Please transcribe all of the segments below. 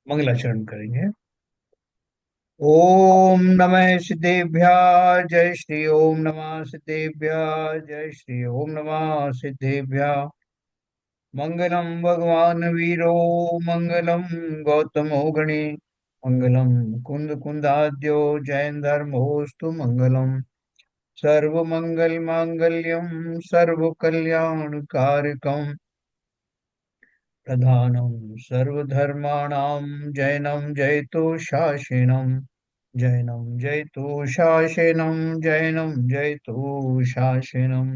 मंगलाचरण करेंगे। ओम नमः सिद्धेभ्य जय श्री ओम नमः सिद्धेभ्य जय श्री ओम नमः सिद्धेभ्य। मंगलम भगवान वीरो मंगलम गौतमो गणे मंगलम कुंद कुंदाद्यो जैन धर्मोस्तु मंगलम। सर्व मंगल मांगल्यम सर्व कल्याण कारकम प्रधानम सर्वधर्माणां जैनम जयतो शासनम। जैनम जयतु शासनम जैनम जयतु शासनम।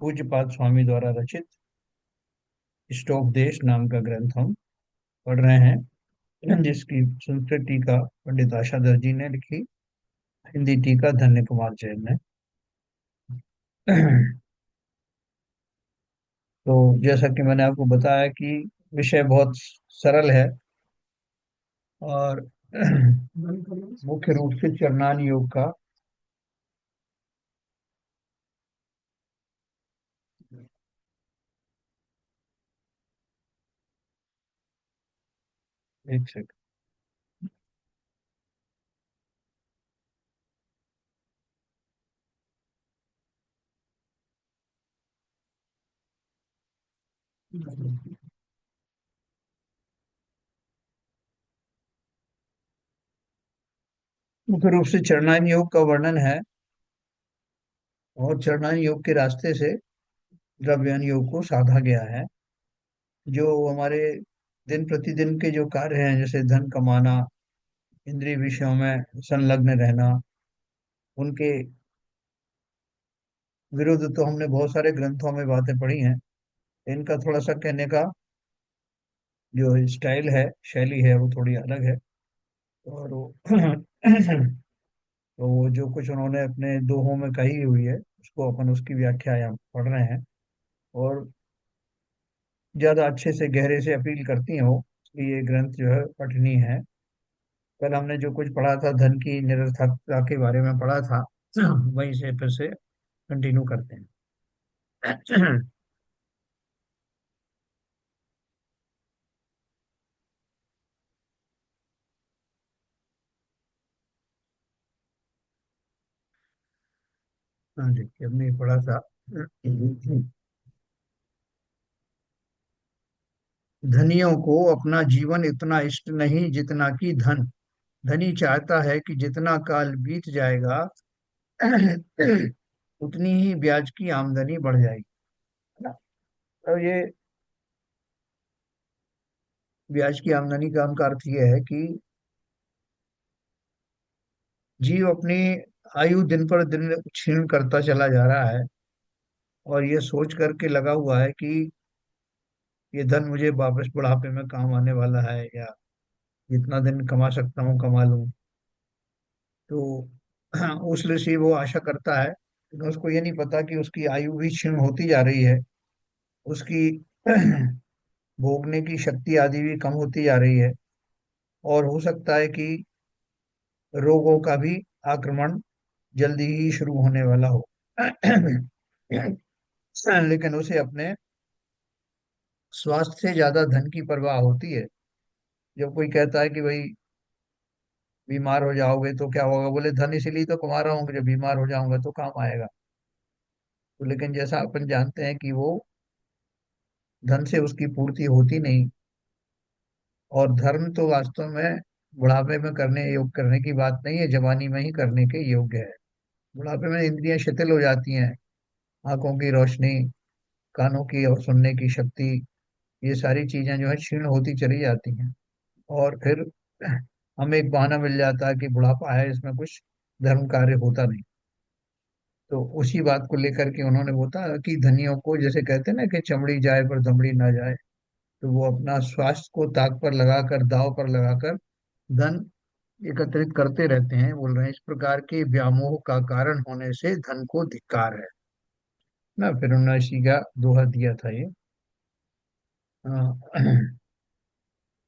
पूज्यपाद स्वामी द्वारा रचित इष्टोपदेश नाम का ग्रंथ हम पढ़ रहे हैं, जिसकी संस्कृत टीका पंडित आशाधर जी ने लिखी, हिंदी टीका धन्य कुमार जैन ने। तो जैसा कि मैंने आपको बताया कि विषय बहुत सरल है और मुख्य रूप से चरणान योग का। एक सेकंड। मुख्य रूप से चरणान योग का वर्णन है और चरणान योग के रास्ते से द्रव्यान योग को साधा गया है। जो हमारे दिन प्रतिदिन के जो कार्य हैं, जैसे धन कमाना, इंद्रिय विषयों में संलग्न रहना, उनके विरुद्ध तो हमने बहुत सारे ग्रंथों में बातें पढ़ी हैं। इनका थोड़ा सा कहने का जो स्टाइल है, शैली है, वो थोड़ी अलग है। और वो तो वो जो कुछ उन्होंने अपने दोहों में कही हुई है, उसको अपन उसकी व्याख्या यहाँ पढ़ रहे हैं। और ज्यादा अच्छे से गहरे से अपील करती हैं वो, इसलिए ये ग्रंथ जो है पठनीय है। कल हमने जो कुछ पढ़ा था धन की निरर्थकता के बारे में पढ़ा था, वहीं से फिर से कंटिन्यू करते हैं। हाँ जी, हमने पढ़ा था। धनियों को अपना जीवन इतना इष्ट नहीं जितना कि धन। धनी चाहता है कि जितना काल बीत जाएगा उतनी ही ब्याज की आमदनी बढ़ जाएगी, है ना। तो ये ब्याज की आमदनी का का अर्थ ये है कि जीव अपनी आयु दिन पर दिन क्षीण करता चला जा रहा है और ये सोच करके लगा हुआ है कि ये धन मुझे वापस बुढ़ापे में काम आने वाला है, या जितना दिन कमा सकता हूँ कमा लूं। तो उस से वो आशा करता है, लेकिन उसको ये नहीं पता कि उसकी आयु भी क्षीण होती जा रही है। उसकी भोगने की शक्ति आदि भी कम होती जा रही है और हो सकता है कि रोगों का भी आक्रमण जल्दी ही शुरू होने वाला हो। लेकिन उसे अपने स्वास्थ्य से ज्यादा धन की परवाह होती है। जब कोई कहता है कि भाई बीमार हो जाओगे तो क्या होगा, बोले धन इसीलिए तो कमा रहा हूँ कि जब बीमार हो जाऊंगा तो काम आएगा। तो लेकिन जैसा अपन जानते हैं कि वो धन से उसकी पूर्ति होती नहीं। और धर्म तो वास्तव में बुढ़ापे में करने योग करने की बात नहीं है, जवानी में ही करने के योग्य है। बुढ़ापे में इंद्रियां शिथिल हो जाती हैं, आंखों की रोशनी, कानों की और सुनने की शक्ति, ये सारी चीजें जो है क्षीण होती चली जाती हैं। और फिर हमें एक बहाना मिल जाता है कि बुढ़ापा है, इसमें कुछ धर्म कार्य होता नहीं। तो उसी बात को लेकर के उन्होंने बोला कि धनियों को, जैसे कहते हैं ना कि चमड़ी जाए पर दमड़ी ना जाए, तो वो अपना स्वास्थ्य को ताक पर लगाकर, दांव पर लगाकर धन एकत्रित करते रहते हैं। बोल रहे हैं इस प्रकार के व्यामोह का कारण होने से धन को धिक्कार है ना। फिर उन्होंने इसी का दोहा दिया था ये।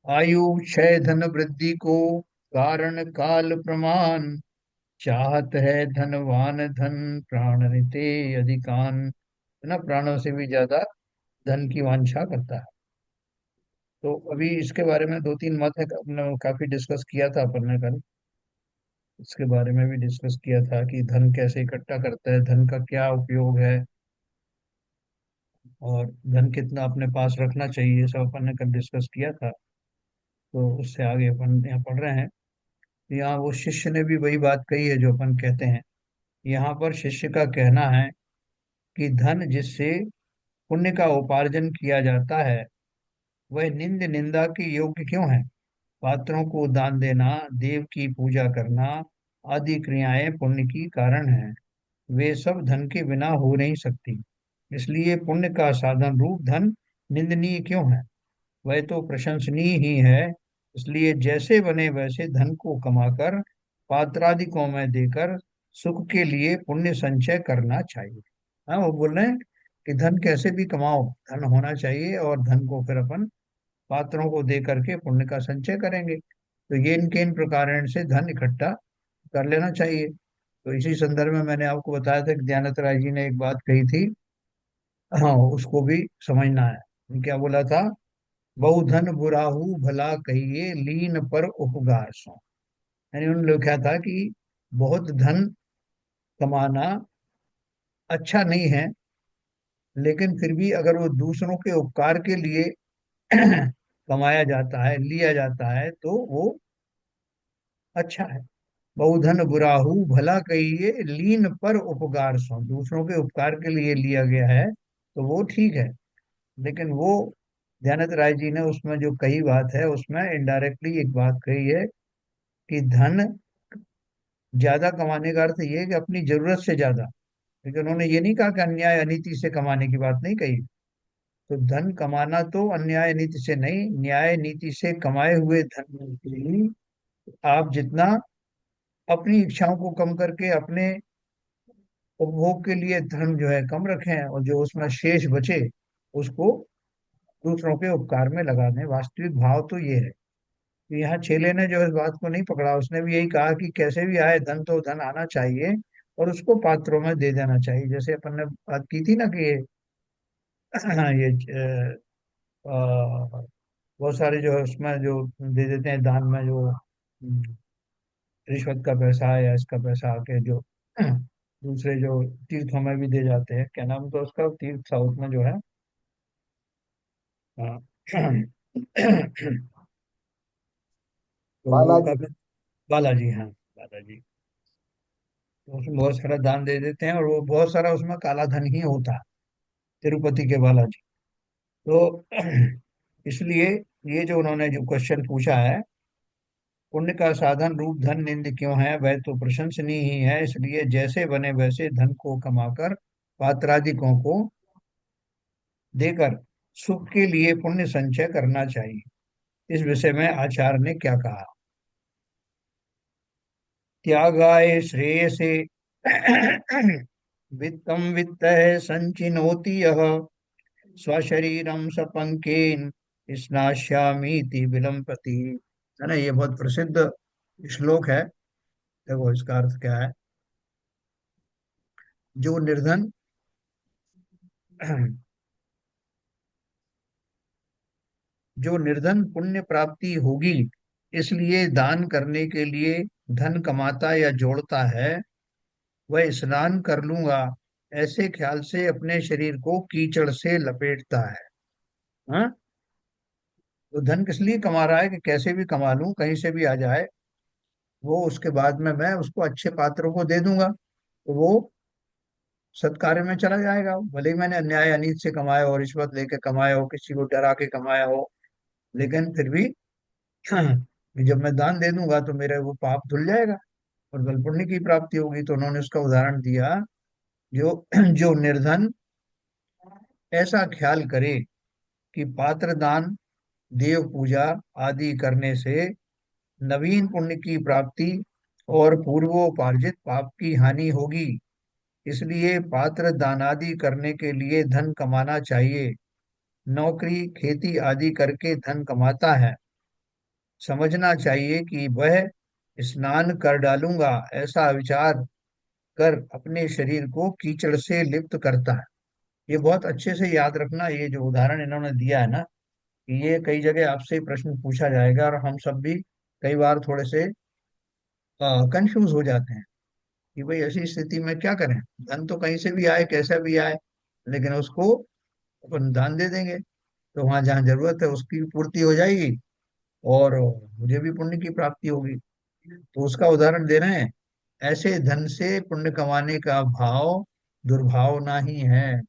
आयु क्षय धन वृद्धि को कारण काल प्रमाण। चाहत है धनवान धन प्राण निते अधिकान, है ना। प्राणों से भी ज्यादा धन की वांछा करता है। तो अभी इसके बारे में दो तीन मत है, अपने काफी डिस्कस किया था अपन ने कल। इसके बारे में भी डिस्कस किया था कि धन कैसे इकट्ठा करता है, धन का क्या उपयोग है, और धन कितना अपने पास रखना चाहिए, ये सब अपन ने कल डिस्कस किया था। तो उससे आगे अपन यहाँ पढ़ रहे हैं। यहाँ वो शिष्य ने भी वही बात कही है जो अपन कहते हैं। यहाँ पर शिष्य का कहना है कि धन जिससे पुण्य का उपार्जन किया जाता है, वह निंद निंदा के योग्य क्यों है। पात्रों को दान देना, देव की पूजा करना आदि क्रियाएं पुण्य की कारण है। वे सब धन के बिना हो नहीं सकती। इसलिए पुण्य का साधन रूप धन निंदनीय क्यों है। वह तो प्रशंसनीय ही है। इसलिए जैसे बने वैसे धन को कमाकर पात्रादिकों में देकर सुख के लिए पुण्य संचय करना चाहिए। हाँ, वो बोल रहे हैं कि धन कैसे भी कमाओ, धन होना चाहिए, और धन को फिर अपन पात्रों को दे करके पुण्य का संचय करेंगे। तो ये इनके इन प्रकार से धन इकट्ठा कर लेना चाहिए। तो इसी संदर्भ में मैंने आपको बताया था कि दयानंद राय जी ने एक बात कही थी। हाँ, उसको भी समझना है। क्या बोला था? बहु धन बुराहु भला कहिए, लीन पर उपकार सो। यानी उन्होंने लिखा था कि बहुत धन कमाना अच्छा नहीं है, लेकिन फिर भी अगर वो दूसरों के उपकार के लिए कमाया जाता है, लिया जाता है, तो वो अच्छा है। बहुधन बुराहु भला कहिए, लीन पर उपकार सो। दूसरों के उपकार के लिए लिया गया है तो वो ठीक है। लेकिन वो ध्यानत राय जी ने उसमें जो कही बात है, उसमें इनडायरेक्टली एक बात कही है कि धन ज्यादा कमाने का अर्थ ये है कि अपनी जरूरत से ज्यादा। लेकिन उन्होंने ये नहीं कहा कि अन्याय अनीति से कमाने की बात नहीं कही। तो धन कमाना तो अन्याय नीति से नहीं, न्याय नीति से कमाए हुए धन में ही आप जितना अपनी इच्छाओं को कम करके अपने उपभोग के लिए धन जो है कम रखें, और जो उसमें शेष बचे उसको दूसरों के उपकार में लगा दें। वास्तविक भाव तो ये है। तो यहाँ चेले ने जो इस बात को नहीं पकड़ा, उसने भी यही कहा कि कैसे भी आए धन तो धन आना चाहिए, और उसको पात्रों में दे देना चाहिए। जैसे अपन ने बात की थी ना कि ये बहुत सारे जो है उसमें जो दे देते हैं दान में, जो रिश्वत का पैसा है या इसका पैसा आके जो दूसरे जो तीर्थों में भी दे जाते हैं, क्या नाम तो उसका, तीर्थ साउथ में जो है, हाँ, तो वो बालाजी। काफी, बालाजी, हाँ, बालाजी। तो उसमें बहुत सारा दान दे देते हैं, और वो बहुत सारा उसमें काला धन ही होता है, तिरुपति के बालाजी। तो इसलिए ये जो उन्होंने जो क्वेश्चन पूछा है, पुण्य का साधन रूप धन निंद क्यों है, वह तो प्रशंसनीय ही है। इसलिए जैसे बने वैसे धन को कमाकर पात्रादिकों को देकर सुख के लिए पुण्य संचय करना चाहिए। इस विषय में आचार्य ने क्या कहा? त्यागाय श्रेयसे वित्तम वित्त संचिनोति यः, स्वशरीरम सपंकेन स्नास्यामीति विलंपति। है ना, ये बहुत प्रसिद्ध श्लोक है। देखो इसका अर्थ क्या है। जो निर्धन जो निर्धन पुण्य प्राप्ति होगी, इसलिए दान करने के लिए धन कमाता या जोड़ता है, वह स्नान कर लूंगा ऐसे ख्याल से अपने शरीर को कीचड़ से लपेटता है। हाँ? तो धन किस लिए कमा रहा है कि कैसे भी कमा लूं, कहीं से भी आ जाए, वो उसके बाद में मैं उसको अच्छे पात्रों को दे दूंगा, तो वो सत्कार्य में चला जाएगा। भले ही मैंने अन्याय अनीत से कमाया हो, रिश्वत लेके कमाया हो, किसी को डरा के कमाया हो, लेकिन फिर भी जब मैं दान दे दूंगा तो मेरा वो पाप धुल जाएगा और बल पुण्य की प्राप्ति होगी। तो उन्होंने उसका उदाहरण दिया, जो जो निर्धन ऐसा ख्याल करे कि पात्र दान, देव पूजा आदि करने से नवीन पुण्य की प्राप्ति और पूर्वोपार्जित पाप की हानि होगी, इसलिए पात्र दानादि करने के लिए धन कमाना चाहिए। नौकरी खेती आदि करके धन कमाता है, समझना चाहिए कि वह स्नान कर डालूंगा ऐसा विचार कर अपने शरीर को कीचड़ से लिप्त करता है। ये बहुत अच्छे से याद रखना, ये जो उदाहरण इन्होंने दिया है ना, कि ये कई जगह आपसे प्रश्न पूछा जाएगा, और हम सब भी कई बार थोड़े से कंफ्यूज हो जाते हैं कि भाई ऐसी स्थिति में क्या करें। धन तो कहीं से भी आए, कैसा भी आए, लेकिन उसको अपन दान दे देंगे तो वहां जहाँ जरूरत है उसकी भी पूर्ति हो जाएगी, और मुझे भी पुण्य की प्राप्ति होगी। तो उसका उदाहरण दे रहे हैं, ऐसे धन से पुण्य कमाने का भाव दुर्भावना ही है।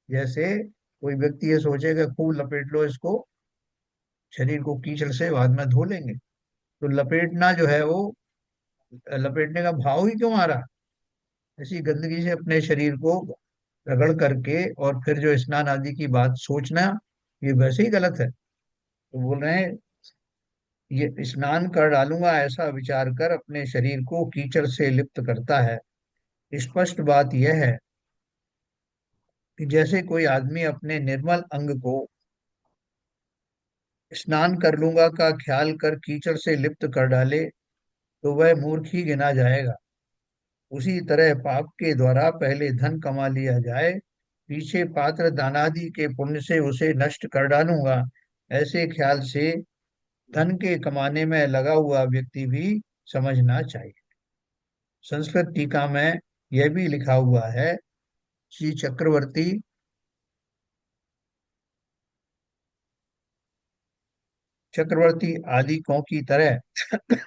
जैसे कोई व्यक्ति ये सोचेगा खूब लपेट लो इसको, शरीर को कीचड़ से बाद में धो लेंगे, तो लपेटना जो है वो, लपेटने का भाव ही क्यों आ रहा। ऐसी गंदगी से अपने शरीर को रगड़ करके और फिर जो स्नान आदि की बात सोचना, ये वैसे ही गलत है। तो बोल रहे हैं, ये स्नान कर डालूंगा ऐसा विचार कर अपने शरीर को कीचड़ से लिप्त करता है। स्पष्ट बात यह है कि जैसे कोई आदमी अपने निर्मल अंग को स्नान कर लूंगा का ख्याल कर कीचड़ से लिप्त कर डाले, तो वह मूर्ख ही गिना जाएगा। उसी तरह पाप के द्वारा पहले धन कमा लिया जाए, पीछे पात्र दानादि के पुण्य से उसे नष्ट कर डालूंगा, ऐसे ख्याल से धन के कमाने में लगा हुआ व्यक्ति भी समझना चाहिए। संस्कृत टीका में यह भी लिखा हुआ है, श्री चक्रवर्ती आदि कौ की तरह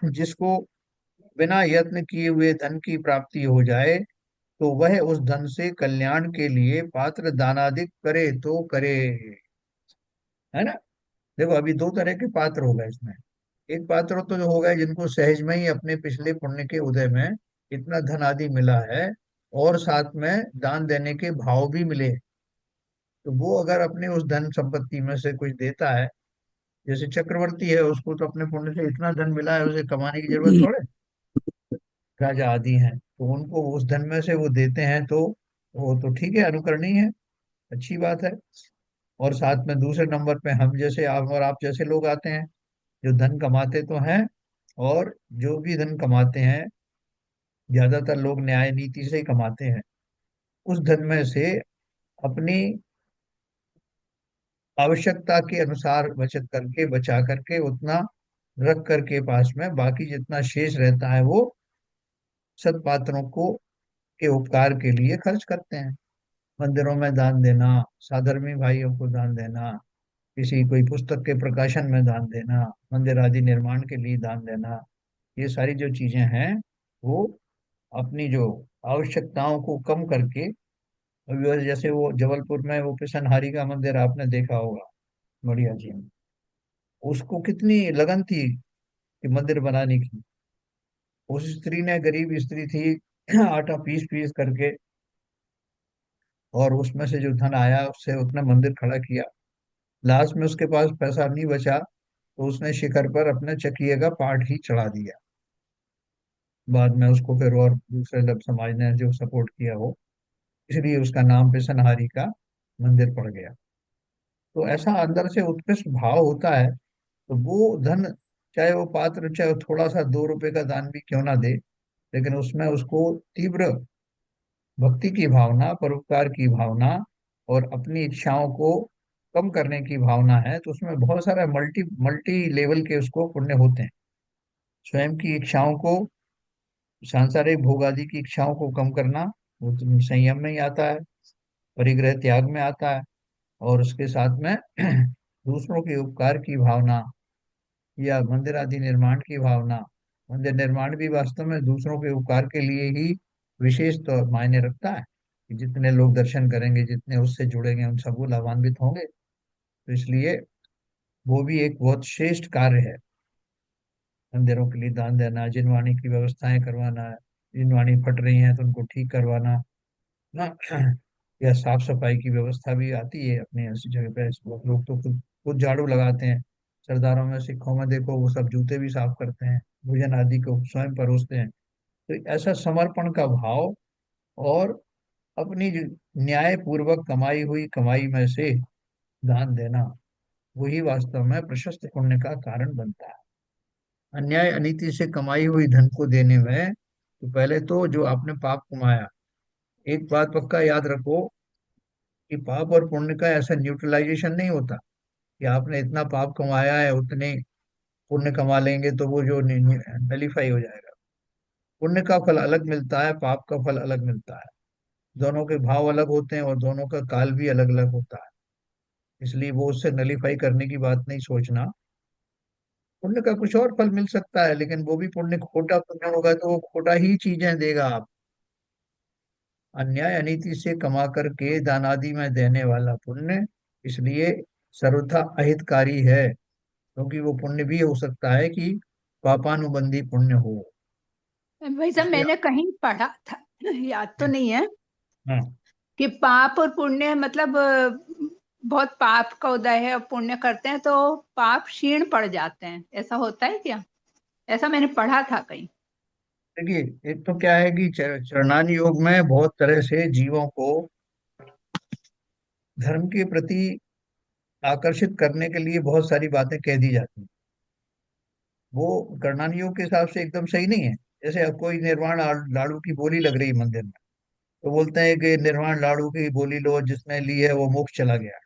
जिसको बिना यत्न किए हुए धन की प्राप्ति हो जाए, तो वह उस धन से कल्याण के लिए पात्र दानादिक करे तो करे। है ना। देखो अभी दो तरह के पात्र हो गए इसमें। एक पात्र तो जो हो गए जिनको सहज में ही अपने पिछले पुण्य के उदय में इतना धन आदि मिला है, और साथ में दान देने के भाव भी मिले, तो वो अगर अपने उस धन संपत्ति में से कुछ देता है, जैसे चक्रवर्ती है उसको तो अपने पुण्य से इतना धन मिला है, उसे कमाने की जरूरत थोड़े। राजा आदि हैं तो उनको उस धन में से वो देते हैं, तो वो तो ठीक है, अनुकरणीय है, अच्छी बात है। और साथ में दूसरे नंबर पे हम जैसे, आप और आप जैसे लोग आते हैं, जो धन कमाते तो हैं, और जो भी धन कमाते हैं ज्यादातर लोग न्याय नीति से ही कमाते हैं। उस धन में से अपनी आवश्यकता के अनुसार बचत करके, बचा करके उतना रख करके पास में, बाकी जितना शेष रहता है वो सत्पात्रों को के उपकार के लिए खर्च करते हैं। मंदिरों में दान देना, साधर्मी भाइयों को दान देना, किसी कोई पुस्तक के प्रकाशन में दान देना, मंदिर आदि निर्माण के लिए दान देना, ये सारी जो चीजें हैं वो अपनी जो आवश्यकताओं को कम करके। अभी जैसे वो जबलपुर में वो पिसनहारी का मंदिर आपने देखा होगा, बढ़िया जी, उसको कितनी लगन थी कि मंदिर बनाने की। उस स्त्री ने, गरीब स्त्री थी, आटा पीस पीस करके, और उसमें से जो धन आया उससे उसने मंदिर खड़ा किया। लास्ट में उसके पास पैसा नहीं बचा, तो उसने शिखर पर अपने चकिए का पाठ ही चढ़ा दिया। बाद में उसको फिर और दूसरे लब समाज ने जो सपोर्ट किया हो, इसलिए उसका नाम पिसनहारी का मंदिर पड़ गया। तो ऐसा अंदर से उत्कृष्ट भाव होता है, तो वो धन, चाहे वो पात्र चाहे वो थोड़ा सा 2 रुपए का दान भी क्यों ना दे, लेकिन उसमें उसको तीव्र भक्ति की भावना, परोपकार की भावना, और अपनी इच्छाओं को कम करने की भावना है, तो उसमें बहुत सारा मल्टी मल्टी लेवल के उसको पुण्य होते हैं। स्वयं की इच्छाओं को, सांसारिक भोग आदि की इच्छाओं को कम करना, वो तो संयम में ही आता है, परिग्रह त्याग में आता है। और उसके साथ में दूसरों के उपकार की भावना, या मंदिर आदि निर्माण की भावना। मंदिर निर्माण भी वास्तव में दूसरों के उपकार के लिए ही विशेष तो मायने रखता है, कि जितने लोग दर्शन करेंगे, जितने उससे जुड़ेंगे, उन सब वो लाभान्वित होंगे। तो इसलिए वो भी एक बहुत श्रेष्ठ कार्य है, मंदिरों के लिए दान देना, जिनवाणी की व्यवस्थाएं करवाना, जिनवाणी फट रही हैं तो उनको ठीक करवाना ना, या साफ सफाई की व्यवस्था भी आती है अपने ऐसी जगह पे। लोग तो खुद खुद झाड़ू लगाते हैं। सरदारों में, सिखों में देखो वो सब जूते भी साफ करते हैं, भोजन आदि को स्वयं परोसते हैं। तो ऐसा समर्पण का भाव, और अपनी जो न्याय पूर्वक कमाई हुई कमाई में से दान देना, वही वास्तव में प्रशस्त पुण्य का कारण बनता है। अन्याय अनीति से कमाई हुई धन को देने में, तो पहले तो जो आपने पाप कमाया, एक बात पक्का याद रखो कि पाप और पुण्य का ऐसा न्यूट्रलाइजेशन नहीं होता। कि आपने इतना पाप कमाया है, उतने पुण्य कमा लेंगे तो वो जो नलीफाई हो जाएगा। पुण्य का फल अलग मिलता है, पाप का फल अलग मिलता है। दोनों के भाव अलग होते हैं और दोनों का काल भी अलग अलग होता है। इसलिए वो उससे नलीफाई करने की बात नहीं सोचना। पुण्य का कुछ और फल मिल सकता है, लेकिन वो भी पुण्य खोटा पुण्य होगा तो वो खोटा ही चीजें देगा आप। अन्याय अनीति से कमा करके दान आदि में देने वाला पुण्य इसलिए सर्वथा अहितकारी है, क्योंकि वो पुण्य भी हो सकता है कि पापानुबंधी पुण्य हो। भाई साहब, इसलिए मैंने कहीं पढ़ा था, याद तो नहीं है, हाँ, कि पाप और पुण्य मतलब बहुत पाप का उदय है और पुण्य करते हैं तो पाप क्षीण पड़ जाते हैं, ऐसा होता है क्या? ऐसा मैंने पढ़ा था कहीं। देखिए, एक तो क्या है कि चरणान योग में बहुत तरह से जीवों को धर्म के प्रति आकर्षित करने के लिए बहुत सारी बातें कह दी जाती हैं। वो कर्णान योग के हिसाब से एकदम सही नहीं है। जैसे अब कोई निर्वाण लाड़ू की बोली लग रही मंदिर में, तो बोलते हैं कि निर्वाण लाड़ू की बोली लो, जिसने ली है वो मोक्ष चला गया।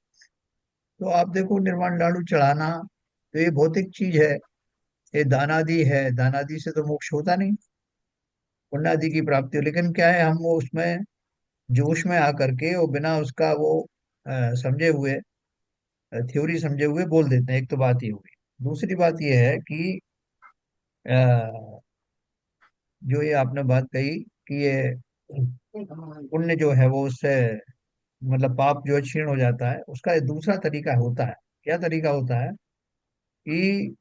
तो आप देखो, निर्वाण लाडू चढ़ाना तो ये भौतिक चीज है, ये दानादि है, दानादि से तो मोक्ष होता नहीं, पुण्यादि की प्राप्ति हो। लेकिन क्या है, हम वो उसमें जोश में आकर के और बिना उसका वो समझे हुए, थ्योरी समझे हुए बोल देते हैं। एक तो बात ये हुई। दूसरी बात ये है कि अ, जो ये आपने बात कही कि ये पुण्य जो है वो उससे मतलब पाप जो है क्षीण हो जाता है, उसका एक दूसरा तरीका होता है। क्या तरीका होता है कि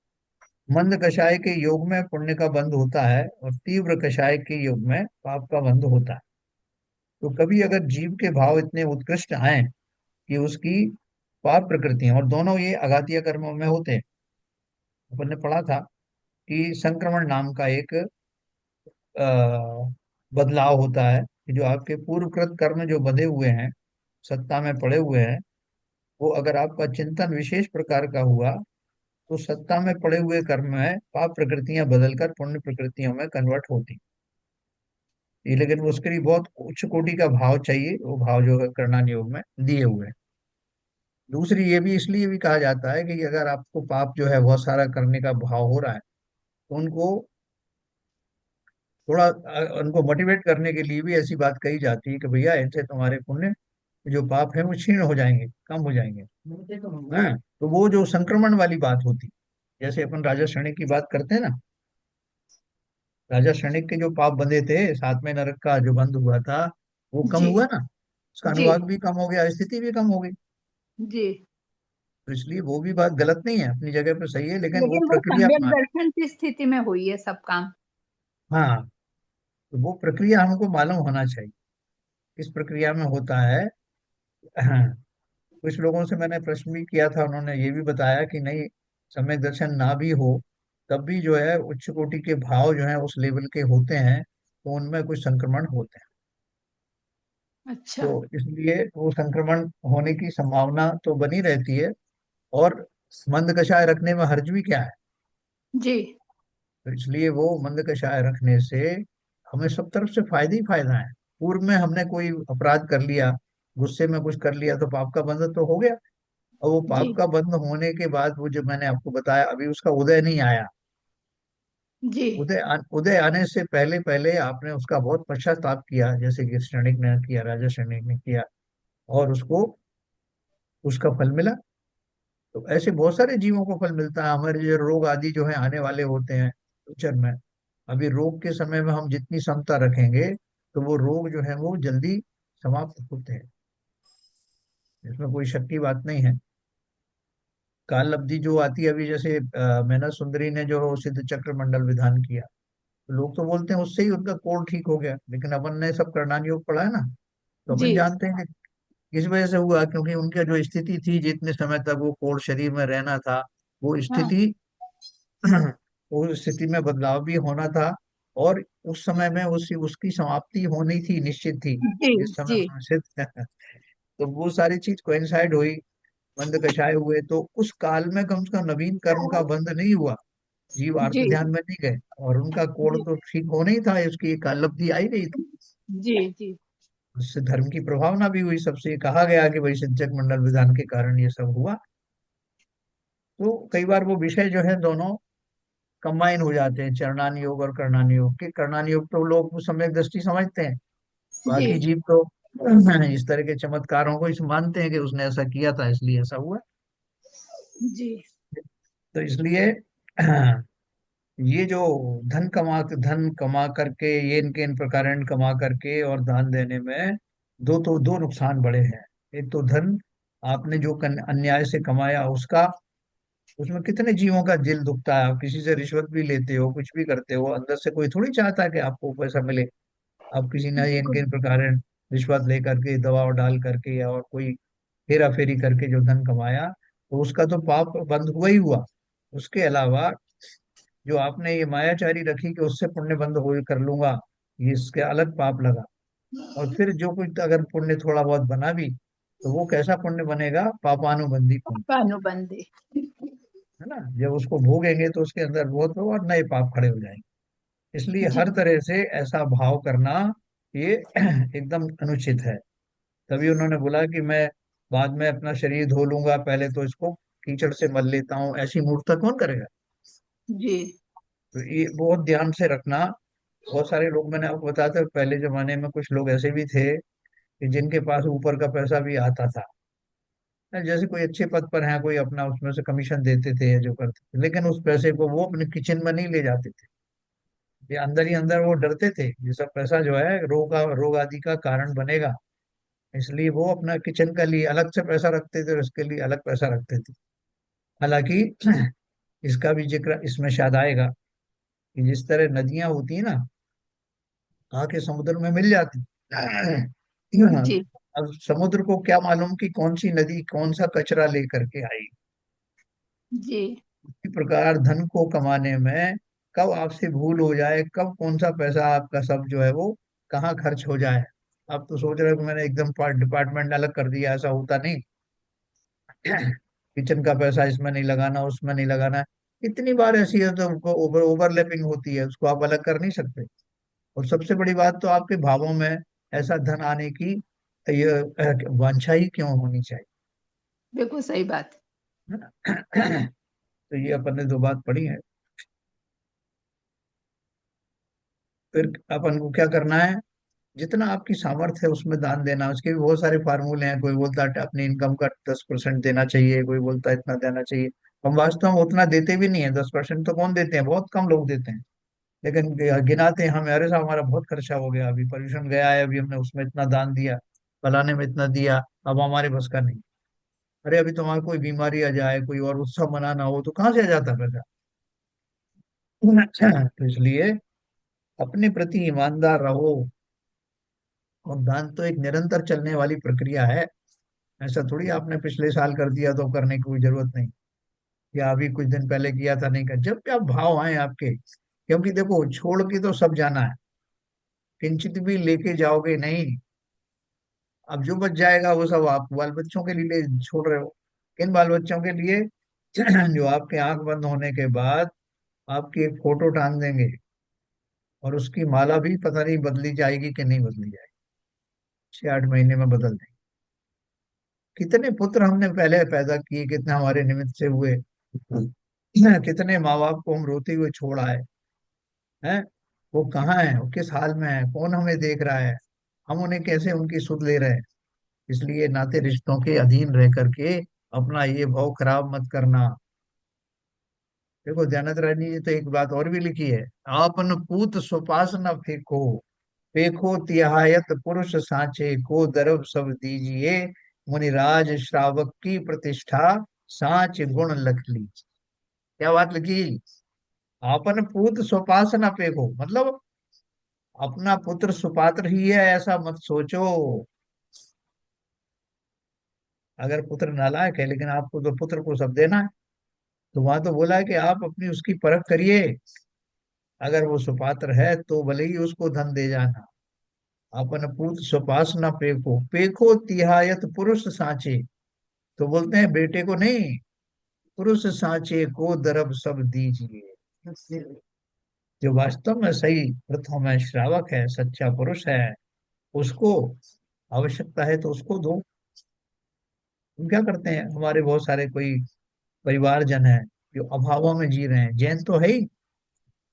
मंद कषाय के योग में पुण्य का बंध होता है और तीव्र कषाय के योग में पाप का बंध होता है। तो कभी अगर जीव के भाव इतने उत्कृष्ट आए कि उसकी पाप प्रकृतियां, और दोनों ये अघातीय कर्मों में होते हैं। अपन ने पढ़ा था कि संक्रमण नाम का एक बदलाव होता है कि जो आपके पूर्वकृत कर्म जो बंधे हुए हैं, सत्ता में पड़े हुए हैं, वो अगर आपका चिंतन विशेष प्रकार का हुआ तो सत्ता में पड़े हुए कर्म में पाप प्रकृतियां बदलकर पुण्य प्रकृतियों में कन्वर्ट होती। ये लेकिन उसके लिए बहुत उच्च कोटि का भाव चाहिए, वो भाव जो है करणान योग में दिए हुए हैं। दूसरी ये भी इसलिए भी कहा जाता है कि अगर आपको पाप जो है बहुत सारा करने का भाव हो रहा है, तो उनको थोड़ा उनको मोटिवेट करने के लिए भी ऐसी बात कही जाती है कि भैया इनसे तुम्हारे पुण्य जो पाप है वो क्षीण हो जाएंगे, कम हो जाएंगे। हाँ, तो वो जो संक्रमण वाली बात होती, जैसे अपन राजा शनिक की बात करते हैं ना, राजा शनिक के जो पाप बंधे थे, सातवें नरक का जो बंध हुआ था, वो कम जी। हुआ ना, उसका जी। अनुभाग भी कम हो गया, स्थिति भी कम हो गई। जी। तो इसलिए वो भी बात गलत नहीं है, अपनी जगह पर सही है, लेकिन वो लेकिन वो प्रक्रिया सम्यक दर्शन की स्थिति में हुई है सब काम। हाँ, तो वो प्रक्रिया हमको मालूम होना चाहिए किस प्रक्रिया में होता है। हाँ, कुछ लोगों से मैंने प्रश्न भी किया था, उन्होंने ये भी बताया कि नहीं, सम्यक दर्शन ना भी हो तब भी जो है उच्च कोटि के भाव जो है उस लेवल के होते हैं, तो उनमें कुछ संक्रमण होते हैं। अच्छा। तो इसलिए वो संक्रमण होने की संभावना तो बनी रहती है। और मंद कषाय रखने में हर्ज भी क्या है। जी। तो इसलिए वो मंद कषाय रखने से हमें सब तरफ से फायदा ही फायदा है। पूर्व में हमने कोई अपराध कर लिया, गुस्से में कुछ कर लिया, तो पाप का बंध तो हो गया। और वो जी। पाप का बंध होने के बाद वो जो मैंने आपको बताया, अभी उसका उदय नहीं आया। जी। उदय आने से पहले पहले आपने उसका बहुत पश्चाताप किया, जैसे कि श्रेणिक ने किया, राजा श्रेणिक ने किया, और उसको उसका फल मिला। तो ऐसे बहुत सारे जीवों को फल मिलता है। हमारे जो रोग आदि जो है आने वाले होते हैं फ्यूचर में, अभी रोग के समय में हम जितनी समता रखेंगे तो वो रोग जो है वो जल्दी समाप्त होते हैं। इसमें कोई शक की बात नहीं है। काल अवधि जो आती है अभी, जैसे मेना सुंदरी ने जो सिद्ध चक्र मंडल विधान किया, तो लोग तो बोलते हैं उससे ही उनका कोढ़ ठीक हो गया, लेकिन अपन ने सब करणान योग पढ़ा है ना, तो जी। अपन जानते हैं कि इस वजह से हुआ क्योंकि उनका जो स्थिति थी, जितने समय तक वो कोढ़ शरीर में रहना था, वो हाँ। स्थिति उस स्थिति में बदलाव भी होना था। और उस समय में उसकी समाप्ति होनी थी, निश्चित थी, जी। जिस समय जी। उसमें सिद्ध तो वो सारी चीज कोइंसाइड हुई, बंद कषाय हुए, तो उस काल में कम से कम नवीन कर्म का बंध नहीं हुआ। जीव आर्त जी। ध्यान में नहीं गए, और उनका कोड़ जी। तो ठीक होना ही था, उसकी एक काल अवधि आई गई थी। जी। जी। उससे धर्म की प्रभावना भी हुई, सबसे कहा गया कि भाई सिंचक मंडल विधान के कारण ये सब हुआ। तो कई बार वो विषय जो है दोनों कंबाइन हो जाते हैं, चरणान योग और करणान योग के। करणान योग तो लोग सम्यक दृष्टि समझते हैं, जी बाकी जीव तो इस तरह के चमत्कारों को इस मानते हैं कि उसने ऐसा किया था इसलिए ऐसा हुआ। जी तो इसलिए ये जो धन कमा करके, ये इनके इन प्रकार कमा करके और दान देने में दो नुकसान बड़े हैं। एक तो धन आपने जो अन्याय से कमाया उसका, उसमें कितने जीवों का दिल दुखता है। आप किसी से रिश्वत भी लेते हो, कुछ भी करते हो, अंदर से कोई थोड़ी चाहता है कि आपको पैसा मिले। अब किसी ने इनके बिल्कुल। इन प्रकार रिश्वत लेकर के, दबाव डाल करके, या और कोई हेरा फेरी करके जो धन कमाया, तो उसका तो पाप बंद हुआ ही हुआ। उसके अलावा जो आपने ये मायाचारी रखी कि उससे पुण्य बंद हो कर लूंगा, ये इसके अलग पाप लगा। और फिर जो कुछ अगर पुण्य थोड़ा बहुत बना भी, तो वो कैसा पुण्य बनेगा? पापानुबंधी पुण्य, अनुबंधी। है ना। जब उसको भोगेंगे तो उसके अंदर बहुत और नए पाप खड़े हो जाएंगे। इसलिए जी हर तरह से ऐसा भाव करना ये एकदम अनुचित है। तभी उन्होंने बोला कि मैं बाद में अपना शरीर धो लूंगा, पहले तो इसको कीचड़ से मल लेता हूँ। ऐसी मूर्खता कौन करेगा? जी तो ये बहुत ध्यान से रखना। बहुत सारे लोग, मैंने आपको बताया था पहले जमाने में कुछ लोग ऐसे भी थे कि जिनके पास ऊपर का पैसा भी आता था, जैसे कोई अच्छे पद पर है, कोई अपना उसमें से कमीशन देते थे या जो करते थे, लेकिन उस पैसे को वो अपने किचन में नहीं ले जाते थे। ये अंदर ही अंदर वो डरते थे ये सब पैसा जो है रोग आदि का कारण बनेगा। इसलिए वो अपना किचन का लिए अलग से पैसा रखते थे और इसके लिए अलग पैसा रखते थे। हालांकि इसका भी जिक्र इसमें शायद आएगा कि जिस तरह नदियां होती है ना, आके समुद्र में मिल जाती। जी अब समुद्र को क्या मालूम कि कौन सी नदी कौन सा कचरा लेकर के आई। जी इसी प्रकार धन को कमाने में कब आपसे भूल हो जाए, कब कौन सा पैसा आपका सब जो है वो कहाँ खर्च हो जाए। आप तो सोच रहे हो कि मैंने एकदम डिपार्टमेंट अलग कर दिया, ऐसा होता नहीं। किचन का पैसा इसमें नहीं लगाना, उसमें नहीं लगाना। इतनी बार ऐसी है तो ओवरलैपिंग होती है, उसको आप अलग कर नहीं सकते। और सबसे बड़ी बात तो आपके भावों में ऐसा धन आने की ये वांछा ही क्यों होनी चाहिए, बिल्कुल सही बात। है ना। तो ये अपन ने दो बात पढ़ी है। फिर अपन को क्या करना है? जितना आपकी सामर्थ्य है उसमें दान देना। उसके भी बहुत सारे फार्मूले हैं। कोई बोलता है अपनी इनकम का 10% देना चाहिए, कोई बोलता है इतना देना चाहिए। हम वास्तव में उतना देते भी नहीं है। 10% तो कौन देते हैं? बहुत कम लोग देते हैं। लेकिन गिनाते हैं हमें, अरे साहब हमारा बहुत खर्चा हो गया, अभी पर्यूषण गया है, अभी हमने उसमें इतना दान दिया, फलाने में इतना दिया, अब हमारे बस का नहीं। अरे अभी तुम्हारा कोई बीमारी आ जाए, कोई और उत्सव मनाना हो, तो कहाँ से आ जाता पैसा? तो इसलिए अपने प्रति ईमानदार रहो। और दान तो एक निरंतर चलने वाली प्रक्रिया है। ऐसा थोड़ी आपने पिछले साल कर दिया तो करने की कोई जरूरत नहीं, या अभी कुछ दिन पहले किया था नहीं कर, जब क्या भाव आए आपके। क्योंकि देखो, छोड़ के तो सब जाना है, किंचित भी लेके जाओगे नहीं। अब जो बच जाएगा वो सब आप बाल बच्चों के लिए छोड़ रहे हो। किन बाल बच्चों के लिए? जो आपके आंख बंद होने के बाद आपकी एक फोटो टांग देंगे, और उसकी माला भी पता नहीं बदली जाएगी कि नहीं बदली जाएगी, 6-8 महीने में बदल देंगे। कितने पुत्र हमने पहले पैदा किए, कितने हमारे निमित्त से हुए, कितने माँ बाप को हम रोते हुए छोड़ आए हैं। वो कहाँ है? वो किस हाल में है? कौन हमें देख रहा है? हम उन्हें कैसे उनकी सुध ले रहे हैं? इसलिए नाते रिश्तों के अधीन रह करके अपना ये भाव खराब मत करना। देखो, दयानंद रानी जी तो एक बात और भी लिखी है, आपन पूत सुपास न फेंको, फेंको तिहायत पुरुष सांचे को दरब सब दीजिए, मुनिराज श्रावक की प्रतिष्ठा सांच गुण लख ली। क्या बात लिखी? आपन पूत सुपास न फेंको, मतलब अपना पुत्र सुपात्र ही है ऐसा मत सोचो। अगर पुत्र नालायक है, लेकिन आपको तो पुत्र को सब देना है, तो वहां तो बोला है कि आप अपनी उसकी परख करिए। अगर वो सुपात्र है तो भले ही उसको धन दे जाना। अपन पूत सुपास न पेखो, पेखो तिहायत पुरुष सांचे। तो बोलते हैं बेटे को नहीं, पुरुष सांचे को दरब सब दीजिए। जो वास्तव में सही अर्थों में श्रावक है, सच्चा पुरुष है, उसको आवश्यकता है तो उसको दो। हम क्या करते हैं, हमारे बहुत सारे कोई परिवारजन है, जो अभावों में जी रहे हैं। जैन तो है ही,